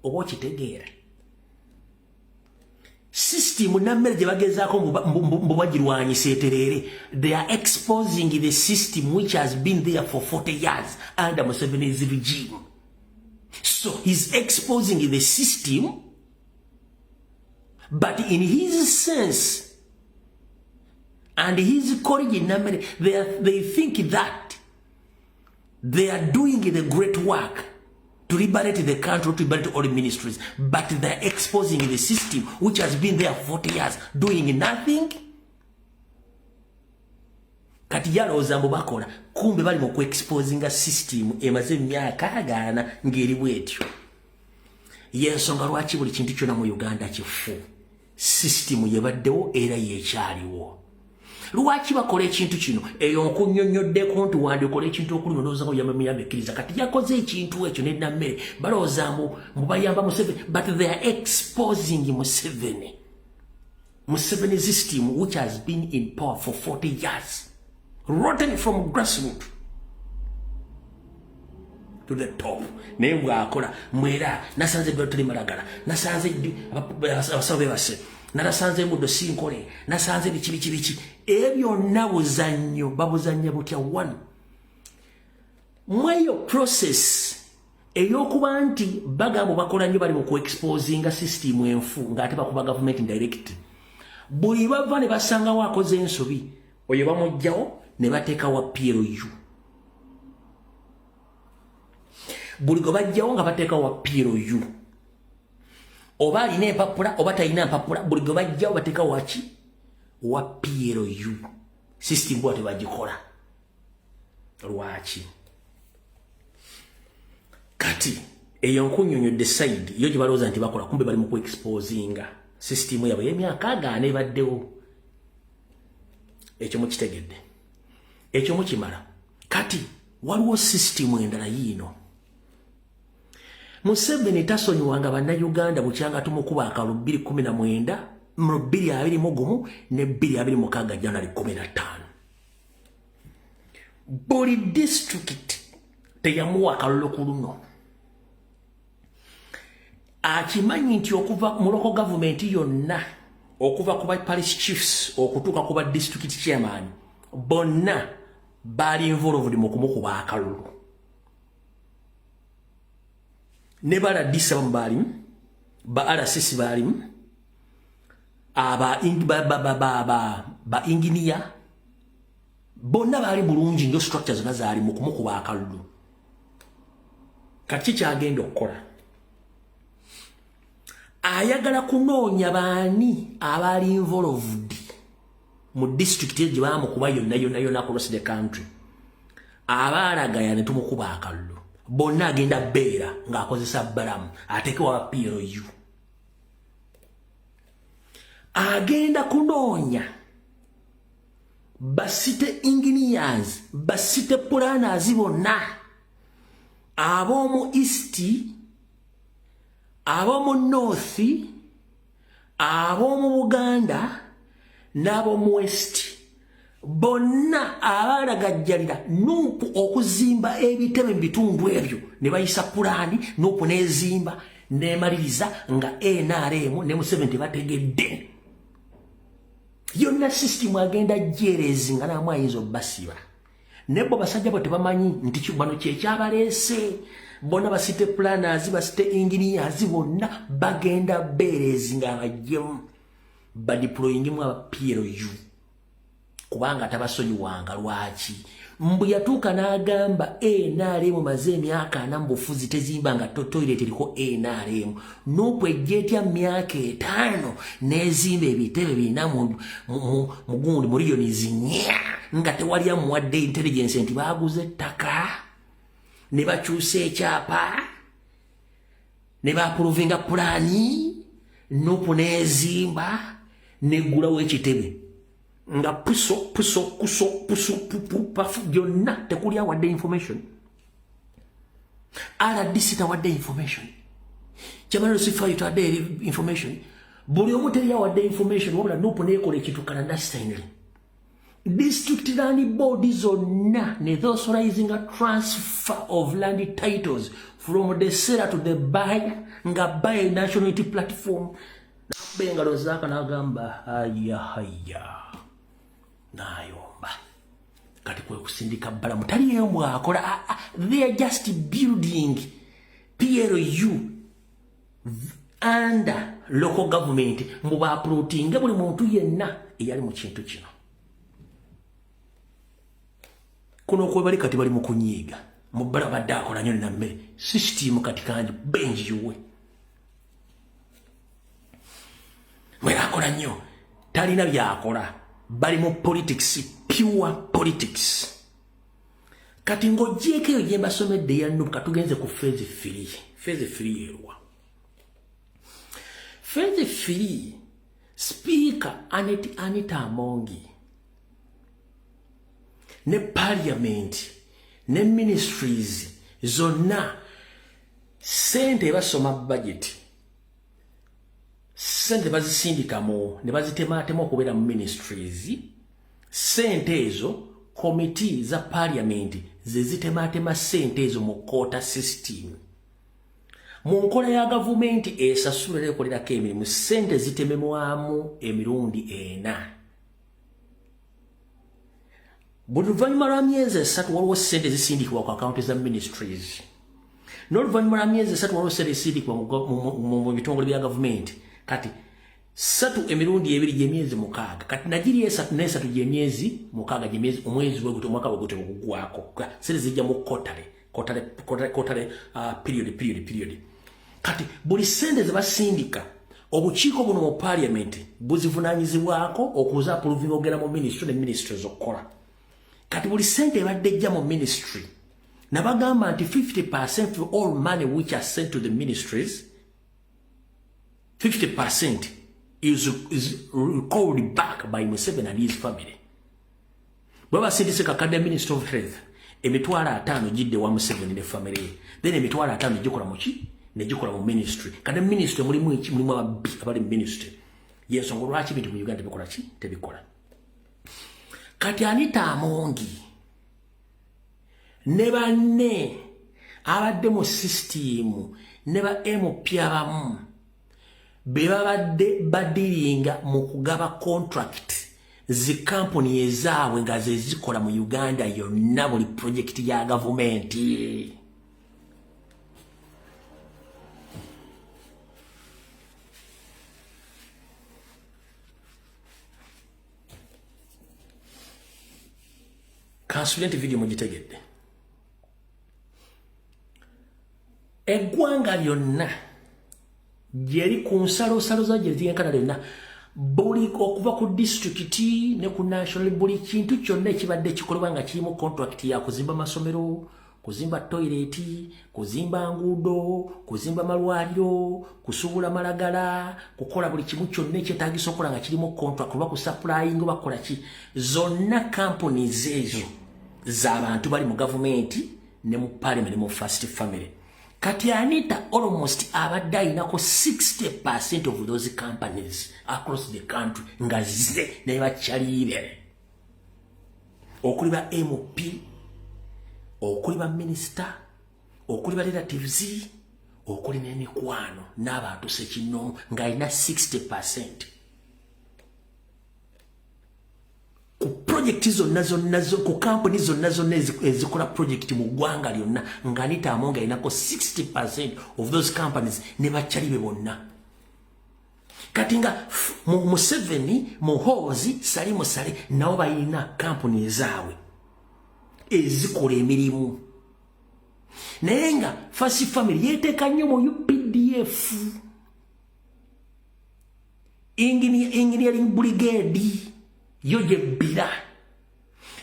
Oba kitegeera system namere gye bagezaako mbubagirwanyisa eterere. They are exposing the system which has been there for 40 years under Museveni's regime. So he's exposing the system, but in his sense and his colleague namere, they think that they are doing the great work to liberate the country, to liberate all the ministries, but they're exposing the system which has been there for 40 years, doing nothing. Kati yalowooza mbu bakola, kumbe bali mu exposing a system emaze emyaka 4 ngeri bwetyo. Yensonga lwaki buli kintu kyonna mu Uganda kifu. System yebaddewo era yekyaliwo. Lwaki bakola ekintu kino eyo nkunnyonnyoddeko nti wandikola ekintu okuli nolowooza nga oyamba ekkiriza kati yakoze ekintu ekyo nenammere balowooza mbu bayamba Museveni, but they are exposing Museveni's system which has been in power for 40 years, rotten from grassroots to the top. Naye bw'akola mwera nasanze eddwaliro teri malagala, nasanze abasawo bebase, narasanze muddo sinkole, nasanze biki ebyo nabuzannyo babuzannya butya. One mweyo process eyokuba nti bagamba bakola nnyo bali mu ku-exposinga system enfu ng'ate bakuba government direct. Buli bava ne basangawo akoze ensobi oyo bamugjawo ne bateekawo PLU. Buli gwe bajjawo nga bateekawo PLU. Oba alina empapula oba talina empapula, buli gwe bajjawo bateekawo waki wa PLU. System bwate bagikola. Lwaki? Kati eyo nkunnyonnyodde side yo gye balowooza nti bakola, kumbe bali mu ku-exposinga system yabwe y'emyaka 4 ebaddewo. Ekyo mukitegedde, ekyo mukimala. Kati waliwo system endala yiino. Museveni tasonyiwanga bannayuganda bukyanga tumukuba akalulu 2019 mu 2021 ne 2026 January 15. Buli district teyamuwa akalulu ku luno. Akimanyi nti okuva mu local government yonna, okuva ku parish chiefs okutuuka ku district chairman, bonna bali involved mu kumukuba akalulu. Ne bala disa mbalimu, ba RCC balimu, aba engineer, bonna bali bulungi nyo structures zonna zaali mu kumukuba akalulu. Kati kyagenda okukola, ayagala kunoonya baani abali involved mu district gye bamukuba yonna across the country, abaalagaya ne tumukuba akalulu. Bonna agenda beera ng'akozesa balamu ateekewa PLU. Agenda kunoonya basite engineers, basite planners bonna ab'omu east, ab'omu north, ab'omu Buganda n'ab'omu west, bonna abalagajjalira nuupu okuzimba ebitebe mu bitundu ebyo ne bayisa pulaani nuupu n'ezimba n'emaliriza nga NRM ne Museveni tebategedde. Yonna system agenda jerezi nga namwe ayinza obbasiba. Nebo basajja bo tebamanyi nti bano kyekyabaleese. Bonna basite planners, basite engineers, bonna bagenda beerezi nga bajjemu badeployingimu aba PLU. Kubanga tabasonyiwanga. Lwaki? Mbu yatuuka n'agamba NRM maze emyaka 4 mbufuzi tezimbanga toilet eriko NRM. Nuupu ejjeetya myaka 5 n'ezimba ebitebe birina mugundi miliyoni 4 nga tewali amuwadde intelligence nti baaguze ettaka ne bakyusa ekyapa ne baapuruvinga pulaani Nupu nezimba negulawo ekitebe nga puso pupu byonna tekuli awadde information. RDC tawadde information. Kyamalo sifayo tawadde information. Buli omu teri awadde information wabula Nupu nekola ekintu clandestinely. District land bodies zonna ne authorizing a transfer of land titles from the seller to the buyer nga buy national unity platform. Bengalo zaka nagamba haya nayomba kati kwe kusindika bala mutali yembwa akola they are just building PLU under local government muba uploading buli muntu yenna eyali mu kintu kino kuno kwe bali kati bali mu kunyiga mu bala badde akola nnyo na mmere system kati kanji benji yuwe mwera akola nnyo talina byakola bali mu politics, pure politics. Kati ngojeke yo jemba somedde ya Nupu katugenze ku phase 3. Phase 3 erwa. Phase 3 Speaker Anita Amongi ne parliament ne ministries zonna sente basoma budget. Sente bazisindika mo ne bazitematema okubera mu ministries. Sente ezo committee za parliament zezitematema sente ezo mu quota system. Mu nkola ya government esasula lekolerako emirimu sente zitememwamu emirundi 4. Buli luvannyuma lwa myezi 3 waliwo sente zisindikibwa ku akaunti za ministries. N'oluvannyuma lwa myezi 3 waliwo sente zisindikibwa mu bitongole bya government. Kati 3 emirundi 2 gyemyezi 6 kati najiri 3 gyemyezi 6 gyemyezi omwezi gwe gutomwaka bwe gutogwako sente zijja mu quarterly period. Kati buli sente zebasindika obukiiko buno mu parliament buzivunanyizibwako okuza approve ogera mu ministry ne ministries okukola. Kati buli sente ebadde ejja mu ministry nabagamba nti 50% of all money which are sent to the ministries 50% is recalled back by Museveni and his family. Baba sindise kakade Minister of Health emitwala 5 jidde wa Museveni ne family. Then emitwala 5 jikola muki ne jikola mu ministry. Kade ministry mulimu abali ministry. Yensongo lwaki bintu mu Uganda bikola ki tebikola. Kati Anita Amongi ne banne abadde mu system ne ba MP abamu beba badde badiringa mu kugaba contract zi company ezaabwe nga ze zikola mu Uganda yonna buli project ya government. Kansulenti video mugitegedde. Eggwanga lyonna jeri ku nsalo za jeziyenkana lyonna buli okuva ku district ne ku national buli kintu kyonna ekibadde kikolebwa nga kirimu contract ya kuzimba masomero, kuzimba toilet, kuzimba nguudo, kuzimba malwaliro, kusubula malagala, kukola buli kimu kyonna ekyetaagisa okukola nga kirimu contract kuba ku supplying bakola ki zonna companies ezo z'abantu bali mu government ne mu parliament ne mu first family. Kati Anita almost abadde ayinako 60% of those companies across the country nga ze ne bakyaliire. Okuli ba MP, okuli ba minister, okuli ba relatives, okuli n'emikwano n'abantu sekinomu nga ayina 60%. Ku project zonna ku company zonna ezikola project mu ggwanga lyonna nga Anita Amongi ayinako 60% of those companies ne bakyalibe bonna. Kati nga Museveni, Muhoozi, Sali Musale nabo bayina company ezaabwe ezikola emirimu. Naye nga First Family yeeteeka nnyo mu UPDF Engineering Brigade yo jebbira.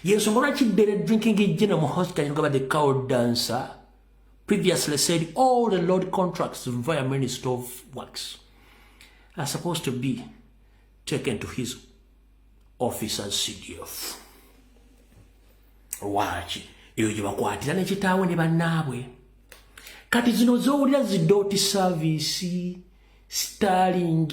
Yensonga lwaki ddere drinking gin mu hospital nga badde cow dancer previously said all the Lord contracts via Minister of Works. are supposed to be taken to his office as CDF. Lwaki eyo gye bakwatira ne kitaawe ne bannaabwe. Kati zino z'owulira zidoti service, Starling,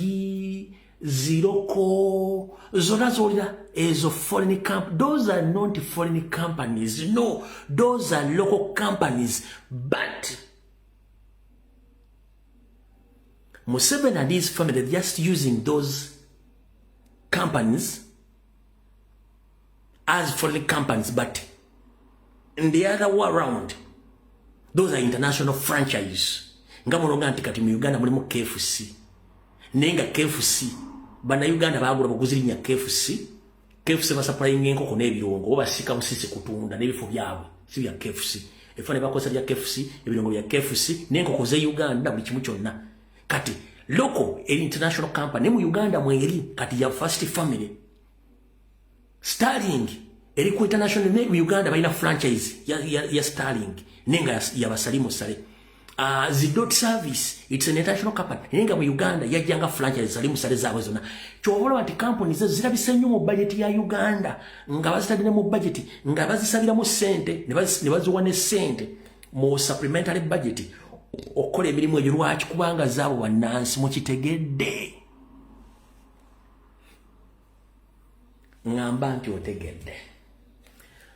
Ziroko, zona z'owulira ezo foreign companies. Those are not foreign companies. No, those are local companies. But Museveni and his family are just using those companies as foreign companies, but in the other way around, those are international franchise. Nga mulonga nti kati mu Uganda mulimu KFC. Nenga KFC bana Uganda bagula bakuzirinya KFC. KFC basaplying enkoko n'ebirungo oba sika musisi kutunda n'ebifo byabwe. Si bya KFC. Efane bakosa bya KFC, ebirungo bya KFC n'enkoko ze Uganda buli kimu kyonna. Kati local international company mu Uganda mweri kati ya First Family. Starling eri ku international ne Uganda balina franchise ya Starling nenga ya basalimu sale. Zidot service, it's an international company. Nenga mu Uganda yajjanga franchise salimu sale zaabwe zonna. Kyobola ati companies zirabisa nnyo mu budget ya Uganda nga bazitadde mu budget nga bazisabira mu sente ne baziwa ne sente mu supplementary budget okola emirimu egyo lwaki kubanga zaabo bannansi mukitegedde. Ngamba nti otegedde.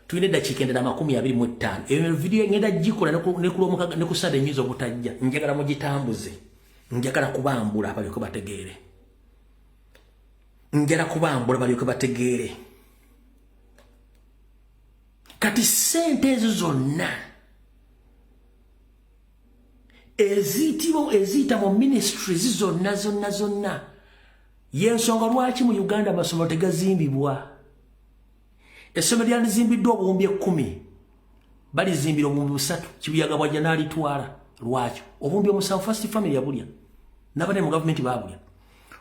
Tuine dakika endala 25. Eyo video ngenda gikola ne ku Sunday News obutajja. Njagala mugitambuze. Njagala kubambula abalyoke bategeere. Njagala kubambula abalyoke bategeere. Kati sente ezo zonna ezita mu ministries zonna yensonga lwaki mu Uganda amasomero tegazimbibwa. Essomero lyalizimbiddwa obuwumbi 10 balizimbira obuwumbi 3 Kibuyaga bwajja n'alitwala. Lwaki? Obuwumbi omusanvu First Family yabulya n'abane mu gavumenti baabulya.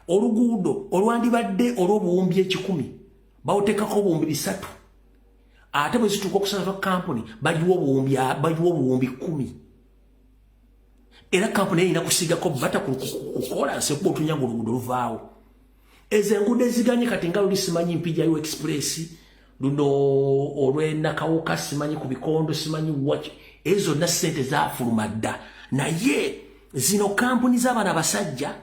Oluguudo olwandibadde olw'obuwumbi 10 bawutekako obuwumbi 3 ate bwe zituuka okusala kampuni bagiwa obuwumbi 10. Era kampuni erina kusigako bata kukola nsekuba otunyanga oluguudo luvaawo. Ezo enguudo eziganye kati nga luli simanyi Mpijayo Express luno olw'Nakawuka simanyi ku Bikondo simanyi waki. Ezo na sente zaafuluma dda. Naye zino kampuni z'abaana abasajja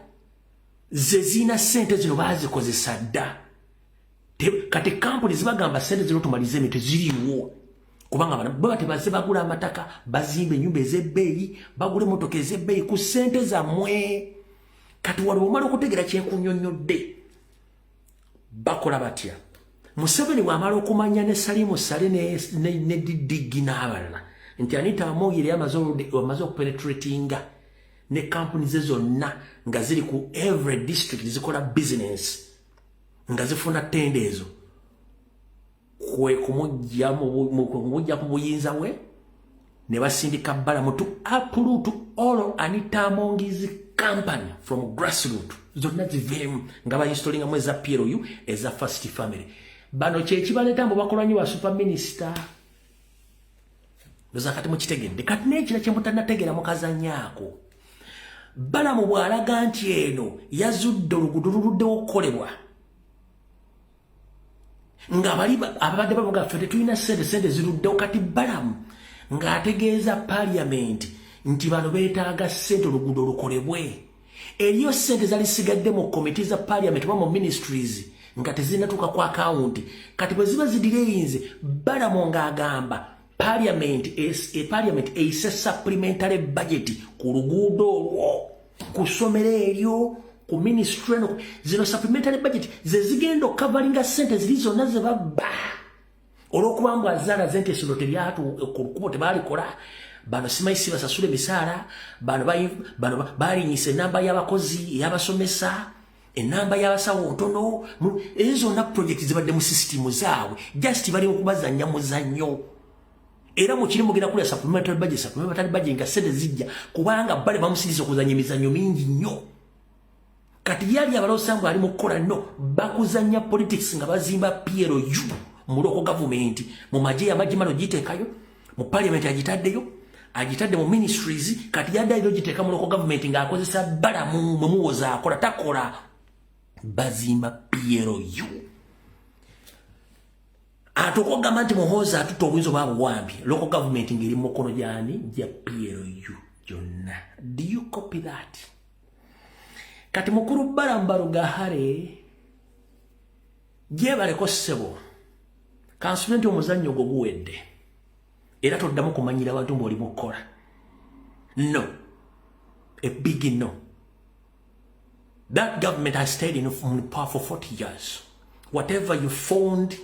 ze zina sente zino baazikozesa dda. Kati kampuni zibagamba sente zino tumalize emite ziriwo. Kubanga baba tebaze bagula amataka bazimbe ennyumba ez'ebbeeyi bagule motoka ez'ebbeeyi ku sente zammwe. Kati waliwo omala okutegera kyenkunnyonnyodde bakola batya. Museveni bw'amala okumanya ne Salimu Sale ne Didigi n'abalala nti Anita Among amaze okupenetratinga ne kampuni ze zonna nga ziri ku every district zikola business nga zifuna tenda ezo kwe kumujja ku buyinza we ne basindika Balamu to uproot all Anita Among's company from grassroots. Zonna ziveemu nga bainstolinga mu eza PLU eza First Family. Bano kyekibaleeta mbu bakola nnyo ba super minister. Ndoza kati mukitegedde. Kati n'ekira kye mutannategeera mukazanyaako. Balamu bw'alaga nti eno yazudde oluguudo luluddewo okukolebwa. Nga ababadde bavuga ffe tetulina sente ziruddewo. Kati Balamu ng'ategeeza Parliament nti bano beetaaga sente oluguudo lukolebwe. Eriyo sente zalisigadde mu komiti za Parliament oba mu ministries nga tezinatuuka ku akawunti. Kati bwe ziba zidireyinze Balamu ng'agamba Parliament eyise supplementary budget ku luguudo olwo ku ssomero eryo ku ministry eno. Zino supplementary budget ze zigenda okukavalinga sente ziri zonna ze babba olw'okuba mbu azaalaze nti essomero teryatuuka ku lukubo tebaalikola. Bano simayisi basasula emisaala. Bano baalinyisa ennamba y'abakozi ey'abasomesa enamba y'abasawo ntono. Ezo zonna project zibadde mu system zaabwe just bali okubazanya muzannyo. Era mu kiri mugenda kulya supplementary budget nga sente zijja kubanga bale bamusiriza okuzanya emizannyo mingi nnyo. Kati yali abalosangu ali mu kukola nno bakuzanya politics nga bazimba PLU mu local government mu magye amagimalo giteekayo mu Parliament agitadde mu ministries. Kati yaddayo giteeka mu local government ng'akozesa Balamu mwe muwoza akola takola bazimba PLU atokogamba nti Muhoozi atuta obuyinza obwabuwambi local government ngeri mu mukono gyani gya PLU gyonna. Do you copy that? Kati mukuru Balamu Barugahare gyebaleko ssebo kansumenti omuzannyo ogwo guwedde era toddamu kumanyira abantu mboli mukola. No, a big no. That government has stayed in power for 40 years. Whatever you found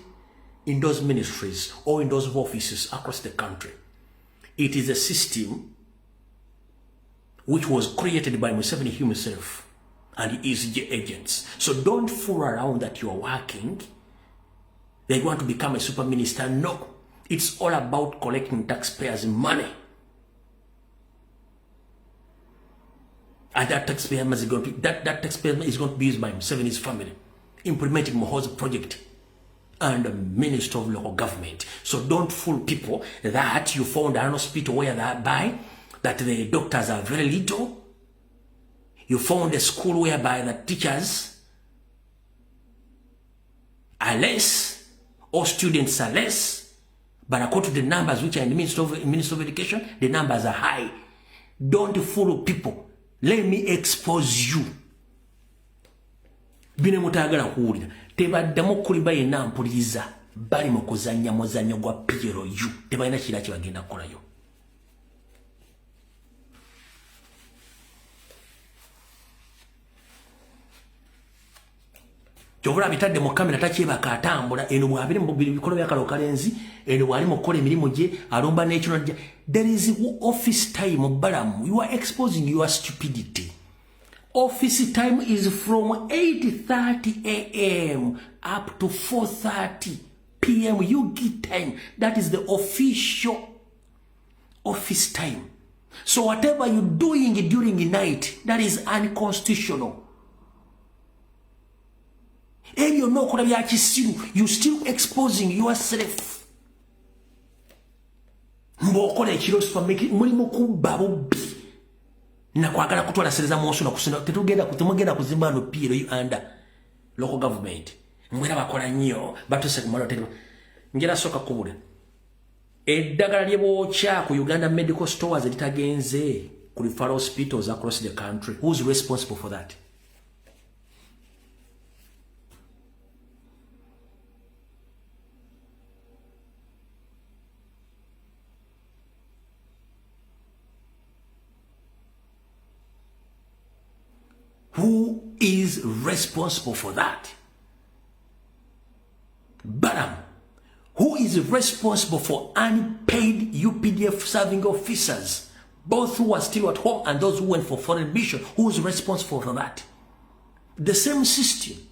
in those ministries or in those offices across the country, it is a system which was created by Museveni himself and his agents. So don't fool around that you are working. They want to become a super minister. No, it's all about collecting taxpayers' money. And that taxpayer is going to be, that taxpayer is going to be used by Museveni's family, implementing Muhoozi project and the Minister of Local Government. So don't fool people that you found an hospital whereby that the doctors are very little. You found a school whereby the teachers are less, or students are less, but according to the numbers which are in the Ministry of Education, the numbers are high. Don't fool people. Let me expose you. Bine mutagala kuwulira. Tebaddamu kulimba yenna mpuliriza bali mu kuzannya muzannyo gwa PLU. Tebalina kira kye bagenda kukolayo. Kyobula bitadde mu kamera takyebaka atambula eno bwabire mu bikolo bya Kalo Kalenzi eno bwali mu kukola emirimu gye alomba n'ekino. There is office time Balamu. You are exposing your stupidity. Office time is from 8:30 a.m. up to 4:30 p.m. You get time. That is the official office time. So whatever you're doing during the night, that is unconstitutional. And you know you're still exposing yourself. Mbokole ekiro supermarket mulimu kubba bubbi na kwagala kutwala sereza monso na kusina tetugenda kuzimba no PLU under local government. Mwera bakola nnyo batuse kumalo tero ngera soka kubula eddagala lyebokya ku Uganda medical stores litagenze ku referral hospitals across the country. Who's responsible for that? Who is responsible for that? Balamu. Who is responsible for unpaid UPDF serving officers, both who are still at home and those who went for foreign mission? Who is responsible for that? The same system.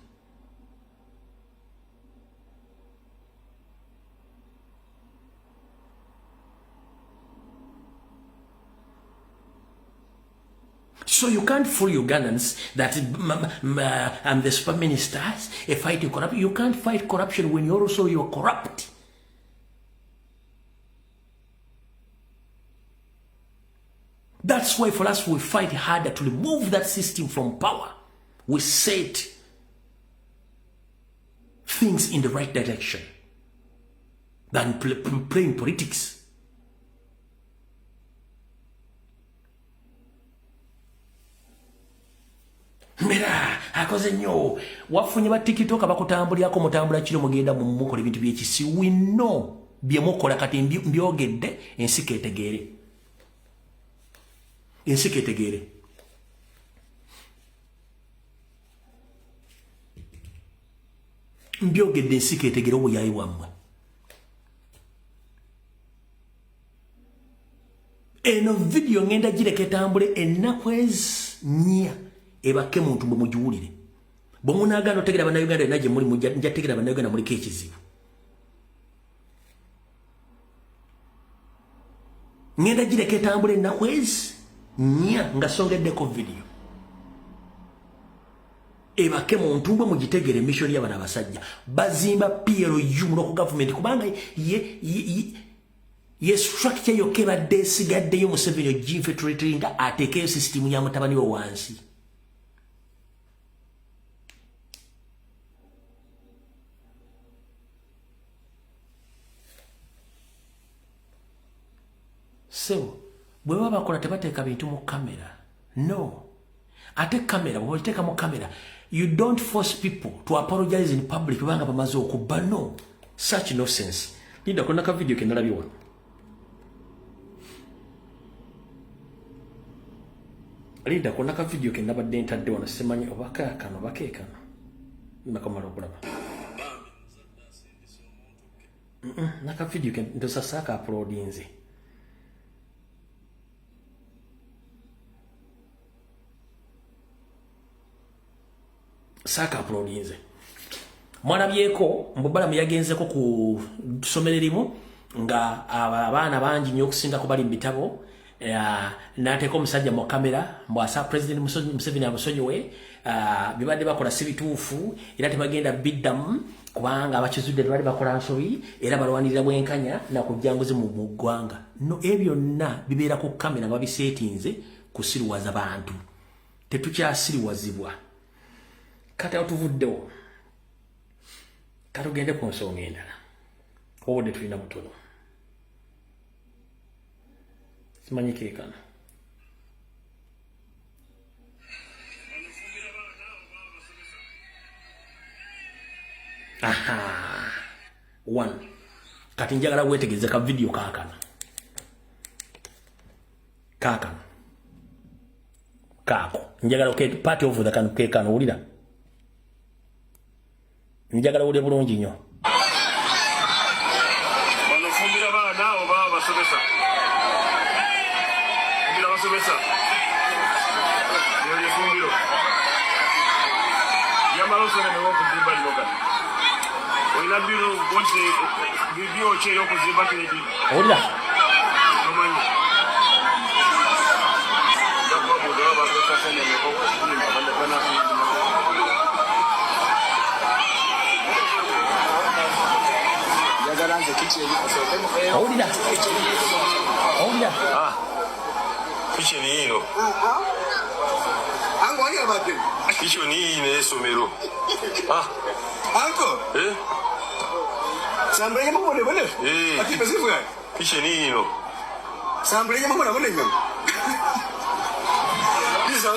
So you can't fool Ugandans that the super ministers fighting corruption. You can't fight corruption when you're corrupt. That's why for us we fight harder to remove that system from power. We set things in the right direction than playing politics. Mera akoze nnyo wafunye ba TikTok abakutambulyako mutambula kiro mugenda mu mukola ebintu by'ekisi. We know bye mukola kati mbyogedde ensika etegeere. Ensika etegeere. Mbyogedde ensika etegeere obuyayi bwammwe. Eno video ngenda gireka etambule ennaku nnya. Ebake muntu mujuwulire bo munagano tegera bana Uganda naje muri mujja tegera bana Uganda muri kekizibu ngenda gireke etambule na kwezi nya ngasongedde ko video ebake muntu mbo mugitegere mission y'abana abasajja bazimba PLU mu government kubanga ye structure yokeba desigadde yo Museveni ginfiltrating ateke system ya mutabani wa wansi. So, bwe baba bakola tebateeka bintu mu kamera. No. Ate kamera, bwe teeka mu kamera, you don't force people to apologize in public banga bamaze okubba. No. Such nonsense. Linda kuna ka video kendalabiwa. Linda kuna ka video kendabadde ntadde wano simanyi obaka kano bakeekano. Nakamala okulaba. Naka video ndo sasaka uploadinze. Saka uploadinze. Mwana byeko mbobala muyagenze ko ku somero limu nga abaana bangi nnyo okusinga ko bali mu bitabo n'ateeka omusajja mu kamera mbwasa President Museveni abasonyiwe bibadde bakola si bituufu era tebagenda biddamu kubanga abakizudde bali bakola nsobi era balwanirira bwenkanya na kujjanguzi mu ggwanga. No, ebyo byonna bibeera ku kamera nga babiseetinze kusiriwaza bantu. Tetukyasiriwazibwa. Kati awo tuvuddewo. Katugende ku nsonga endala. Obudde tulina butono. Simanyi keekano. Aha. One. Kati njagala weetegereze ka video kaakano. Kaakano. Kaako. Njagala part of the kano keekano wulira. Njagala ule bulungi nnyo. Banofumbira baana oba basomesa. Fumbira basomesa. Yeye fumbiro. Yamalo sone ne wokuzimba liloka. Oina biro bonse video che yokuzimba kidi. Olira. Omanyi. Ndakwa bodo abasomesa ne wokuzimba bana. Olira. Olira. Kiche ni hilo. Ango ali abate. Kiche ni ine somero. Ango. Sambre nyama bone bone. Ati pesi fuya. Kiche ni hilo. Sambre nyama bone bone nyama. Bisa.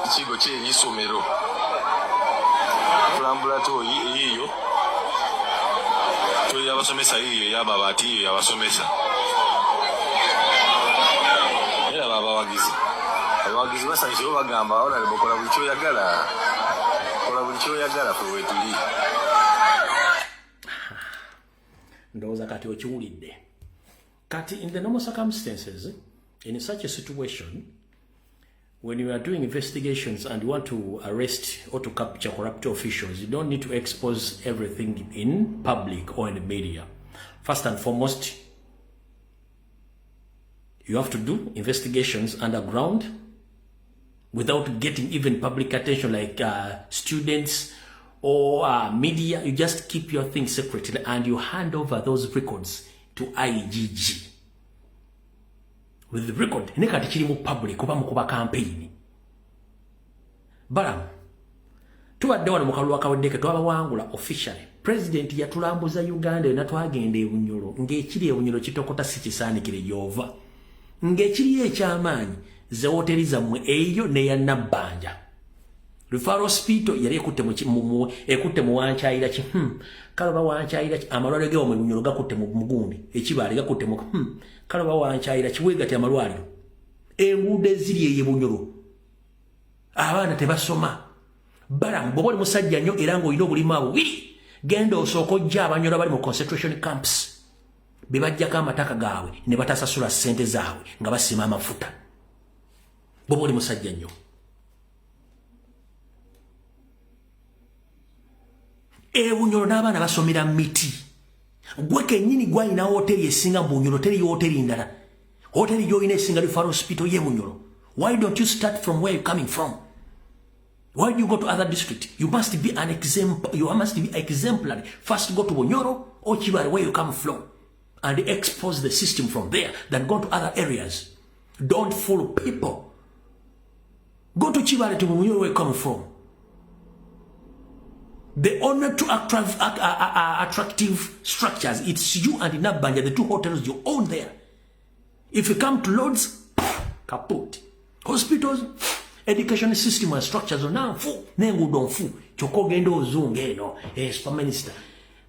Ikigo kye y'isomero kulambula iyo to yabasomesa iyo yababati iyo yabasomesa era abawagizi basanyise bagamba ona bokola buli kyoyagala fwe tuli ndowooza kati okiwulidde. Kati in the normal circumstances, in such a situation, when you are doing investigations and you want to arrest or to capture corrupt officials, you don't need to expose everything in public or in the media. First and foremost, you have to do investigations underground without getting even public attention like students or media. You just keep your things secretly and you hand over those records to IGG. With the record, nekati kiri mu public kuba mukuba campaign. Balamu. Tuwadde wano mukalulu akaweddeke twabawangula officially. President yatulambuza Uganda na twagenda e Bunyoro. Ng'ekiri e Bunyoro kitokota si kisaanikire Jehova. Ng'ekiri ekyamaanyi ze hoteli zammwe eyo ne ya Nabbanja. Referral hospital yali ekutte mu wanchaira ki kaloba wanchaira amalwaliro ge mu Bunyoro gakutte mu Mugundi ekibale gakutte mu kaloba wanchaira kiwega te amalwaliro enguudo eziri ye Bunyoro abaana tebasoma bala mbobole musajja nnyo era ngo oyina obulima bubiri genda osooka ojja Abanyoro bali mu concentration camps bebajjako amataka gaabwe ne batasasula ssente zaabwe nga basima amafuta bobole musajja nnyo Bunyoro n'abaana basomera miti gwe kennyini gwalina hoteri esinga mu Bunyoro teri hoteri ndala hoteri yoyina esinga Referral hospital ye Bunyoro. Why don't you start from where you're coming from? Why do you go to other district? You must be an example. You must be exemplary. First go to Bunyoro or Chibale where you come from and expose the system from there, then go to other areas. Don't fool people. Go to Chibale to Bunyoro where you come from. The only two attractive structures, it's you and Nabanja, the two hotels you own there. If you come to Lords, kaput. Hospitals, education system and structures are now full. Nengu don fu. Choko gendo zunge no. Super Minister.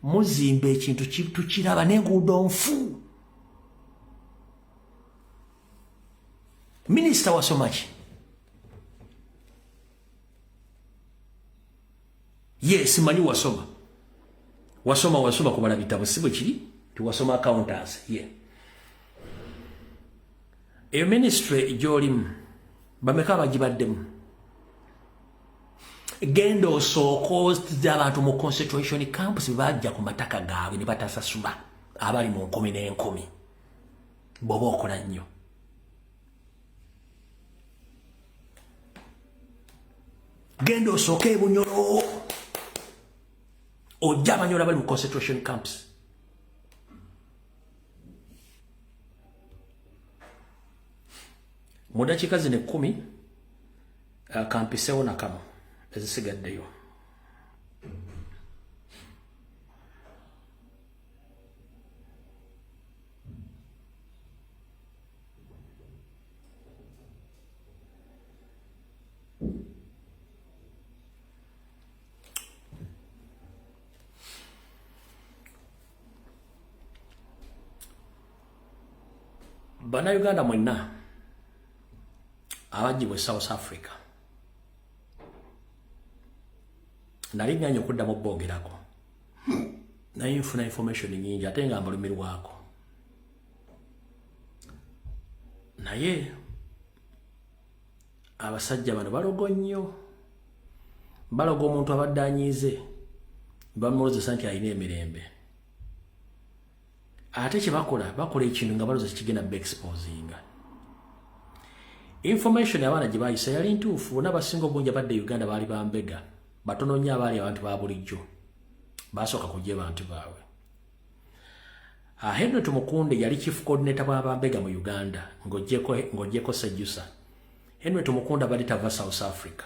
Muzimbe chintu chiraba nengu don fu. Minister was so much. Yes, mani wasoma. Wasoma kubala bitabu sibo chiri. Tuwasoma accountants. Yeah. A ministry jolim bameka bagibaddemu. Gendo so caused abantu mu concentration camps bajja ku mataka gaabwe ne batasasula abali mu 10 n'enkumi. Bobo okola nnyo. Gendo so ke Bunyoro ojja Abanyoro abali mu concentration camps. Mudachika zine 10 kampisewo na kamo ezisigaddeyo. Bana Uganda mwenna abajibwe South Africa nali nyanyo kuddamu boogerako naye nfuna information nyingi ate nga mbalumirwako naye abasajja bano balogo nnyo balogo omuntu abadde anyiize bamulozesa nti alina emirembe ate kye bakola ekintu nga baloza kigenda exposinga information abaana gye bayisa yali ntuufu bonna basinga obungi abadde Uganda baali bambega batono nnyo abaali abantu ba bulijjo basooka kujja bantu baabwe. Henry Tumukunde yali chief coordinator bw'abambega mu Uganda ng'oggyeko Sejjusa. Henry Tumukunde abadde tava South Africa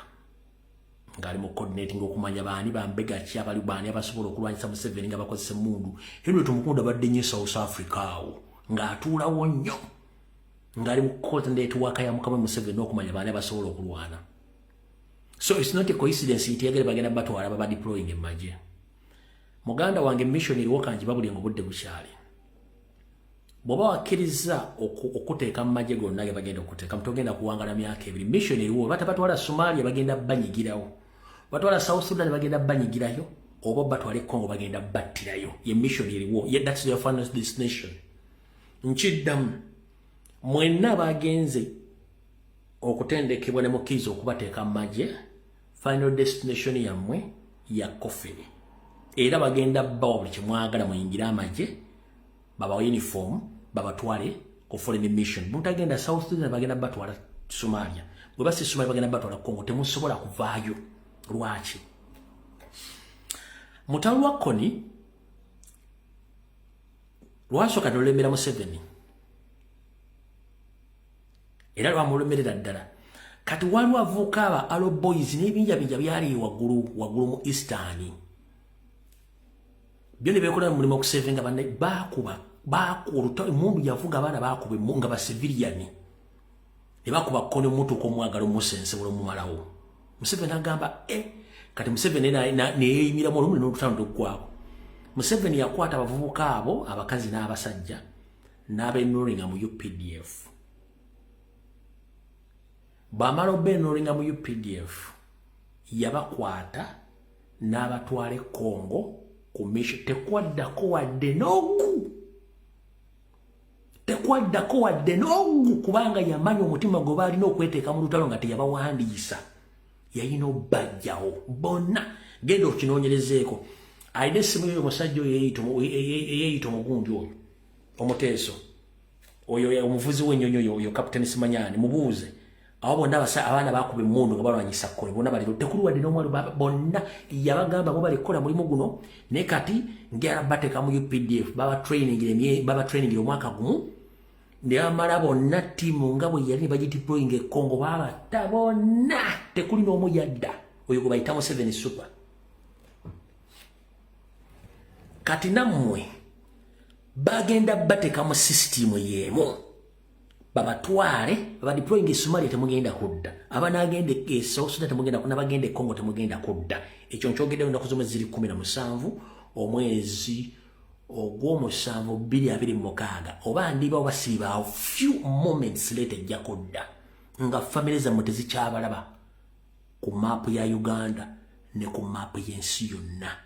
ng'ali mu coordinating okumanya baani bambega ki abali baani abasobola okulwanyisa Museveni nga bakozesa emmundu. Henry Tumukunde abadde nnyo South Africa awo ng'atuulawo nnyo ng'ali mu coordinate waka ya Mukama Museveni okumanya baani abasobola okulwana. So it's not a coincidence nti yagala bagenda batwala baba deploying emmagye. Muganda wange missionary wokanji babuli ngo budde bukyali. Bwoba wakkiriza okuteeka mu magye gonna ge bagenda okuteeka mutogenda kuwangala myaka ebiri. Missionary wo batwala Somalia bagenda banyigirawo. Batwala South Sudan bagenda banyigirayo. Oba batwala Congo bagenda battirayo. Ye missionary wo. Yeah, that's their final destination. Nchiddamu mwenna bagenze okutendekebwa ne mukizo okubateeka mu magye. Final destination yammwe ya coffin. Era bagenda bawa buli kimwagala muyingira amagye baba uniform baba twale ku foreign mission. Mutagenda South Sudan bagenda batwala Somalia. Bwe basi Somalia bagenda batwala Congo temusobola kuvaayo. Lwaki? Mutalu wa Koni lwasooka n'olulembera Museveni. Era lwamulemerera ddala. Kati waliwo avuuka aba Arrow Boys n'ebinjabinja byali waggulu mu Eastern. Byone bekola mulimo okusevinga bane bakuba mundu yavuga abana bakuba nga ba civilian ne bakuba Koni omuntu ko mwagala musense bulo mumalawo Museveni agamba kati Museveni neyeyimira mu lumu n'olutalo gwako. Museveni yakwata abavubuka abo abakazi n'abasajja n'abenoolinga mu UPDF. Bamala benoolinga mu UPDF yabakwata n'abatwala Congo ku mission. Tekwaddako wadde n'ogu kubanga yamanyi omutima gwe balina okweteeka mu lutalo nga teyabawandiisa. Yayina obbajjawo bonna. Genda okinoonyerezeeko. Ayina essimu y'oyo omusajja oyo eyeeyita omugundi oyo Omuteeso oyo omuvuzi w'ennyonyi oyo Kapiteni Simanyani mubuuze. Awo bonna abaana bakuba emmundu nga balwanyisa kkole bonna bali tekuli wadde n'omwalo bonna yabagamba bo balikola mulimu guno naye kati ngera bateeka mu UPDF baba training omwaka gumu ne bamala bonna ttiimu nga bwe yali bagideployinga e Congo babatta bonna tekuli n'omu yadda oyo gwe bayita Museveni super. Kati nammwe bagenda bateeka mu system y'emu babatwale babadeployinga e Somalia temugenda kudda abanagenda e South Sudan temugenda kudda n'abagenda e Congo temugenda kudda. Ekyo nkyogedde ennaku z'omwezi ziri 17 omwezi ogw'omusanvu 2026 oba ndiba oba siibaawo few moments later ejja kudda nga famire zammwe tezikyabalaba ku maapu ya Uganda ne ku maapu y'ensi yonna.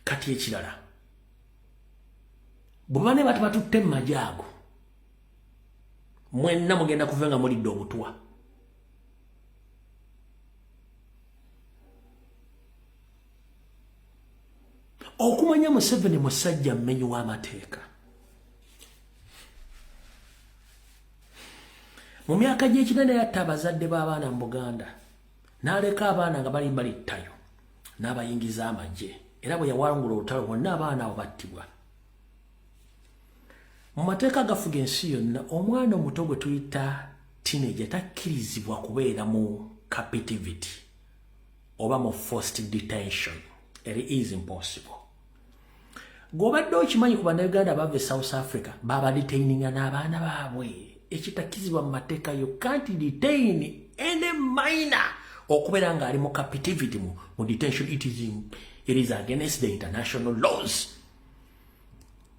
Kati ekirala bwe bane bati batutte mu majaago mwenna mugenda kuva nga mulidde obutwa. Okumanya Museveni musajja mmenyi w'amateeka. Mu myaka gy'ekinene yatta abazadde b'abaana mu Buganda n'aleka abaana nga bali ttayo n'abayingiza amagye era bwe yawangula olutalo bonna abaana abo battibwa. Mu mateeka agafuga ensi yonna omwana omuto gwe tuyita teenager takkirizibwa kubeera mu captivity oba mu forced detention. It is impossible. Gobadde okimanyi ku bannayuganda bava e South Africa baba detaininga n'abaana baabwe. Ekitakkizibwa mu mateeka you can't detain any minor okubeera nga ali mu captivity mu detention. It is against the international laws.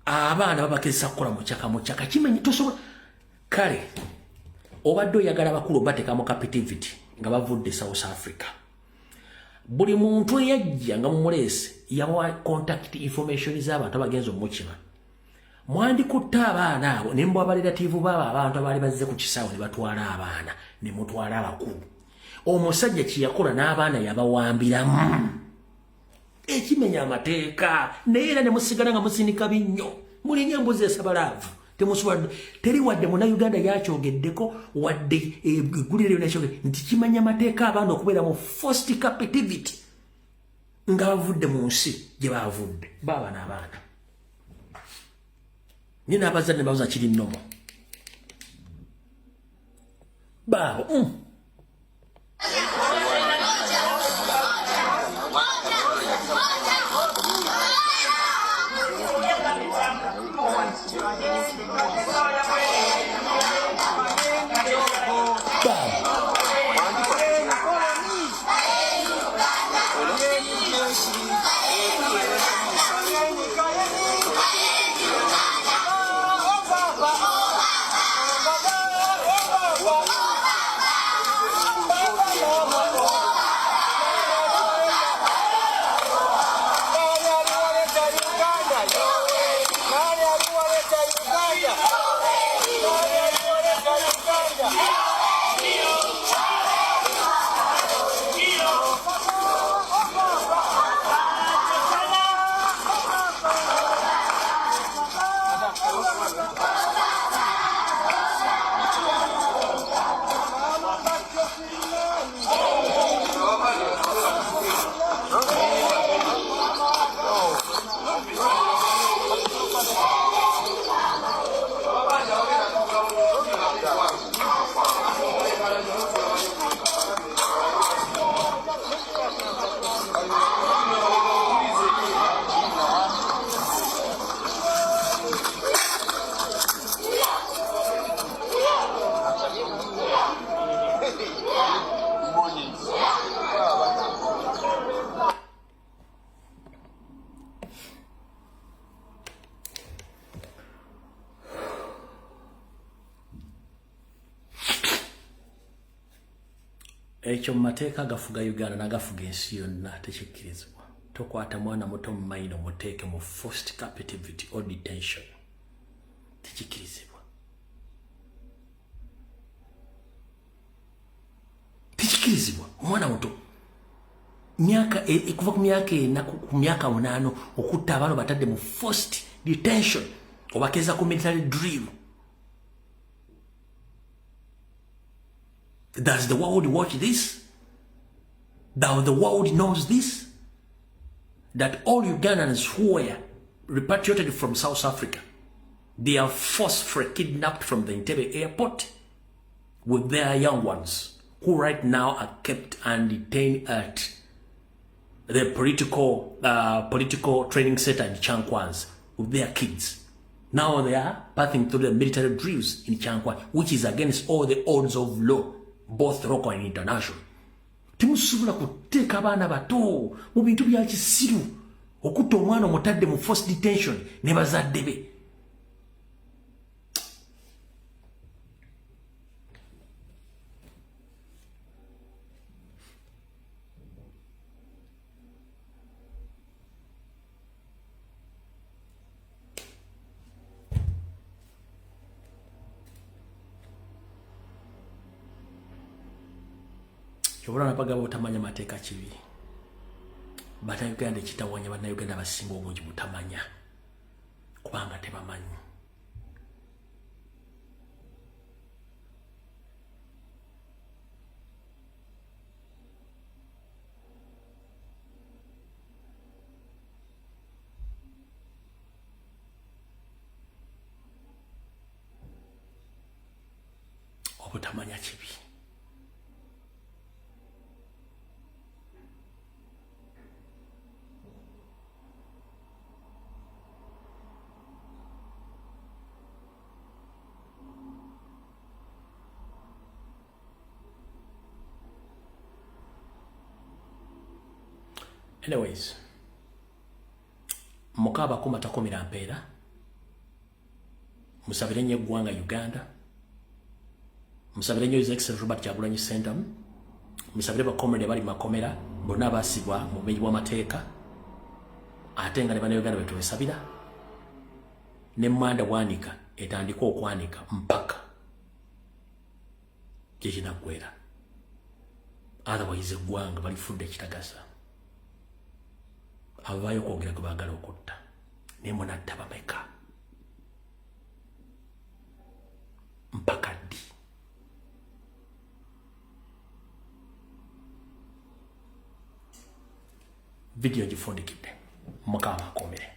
Abaana babakezesa kukola mu kyaka kimenyi tosobola. Kale obadde oyagala bakulu bateeka mu captivity nga bavudde South Africa. Buli muntu eyajja nga mumuleese yawa contact information z'abantu abagenza omukima. Mwandikutta abaana abo ne mbwa abaliratiivu baabo abantu abaali bazze ku kisaawe ne batwala abaana ne mutwala abakulu. Omusajja kiyakola n'abaana yabawambiramu. Ekimenya amateeka naye era ne musigala nga musindika binnyo mulinye embuzi esabalaavu temusobola teri wadde Munnayuganda yakyogeddeko wadde eggulire lyonna kyogedde nti kimanya amateeka abaana okubeera mu forced captivity nga bavudde mu nsi gye bavudde baaba n'abaana nye n'abazadde ne babuza kiri nnomo baabo ekyo mu mateeka agafuga Uganda n'agafuga ensi yonna tekikkirizibwa. Tokwata mwana muto mu mayino muteeke mu forced captivity or detention. Tekikkirizibwa. Tekikkirizibwa. Omwana muto kuva ku myaka ena ku myaka 8 okutta abaana batadde mu forced detention obakeza ku military drill. Does the world watch this? Does the world knows this? That all Ugandans who were repatriated from South Africa, they are forcefully kidnapped from the Entebbe airport with their young ones, who right now are kept and detained at the political training center in Chankwanz with their kids. Now they are passing through the military drills in Chankwanz, which is against all the odds of law, both local and international. Timusubula kuteeka abaana bato mu bintu bya kisiru okutta omwana omutadde mu forced detention ne bazadde be. Yobora napagaba otamanya mateeka kibi. Bannayuganda ekitawanya bannayuganda abasinga obungi butamanya kubanga tebamanyi. Obutamanya kibi. Anyways, mukaba kuma takomera mpeera. Musabire nnyo eggwanga Uganda. Musabire nnyo His Excellency Robert Kyagulanyi Ssentamu. Musabire bakomere bali makomera bonna basibwa mu bumenyi bw'amateeka. Ate nga ne bannayuganda bwe tubasabira. Ne Manda Bwanika etandika okwanika mpaka kyekinaggwera. Otherwise eggwanga balifudde ekitagasa. Avayo kwogera gwe baagala okutta ne munatta bameka mpaka ddi. Video gifundikidde Mukama akomere.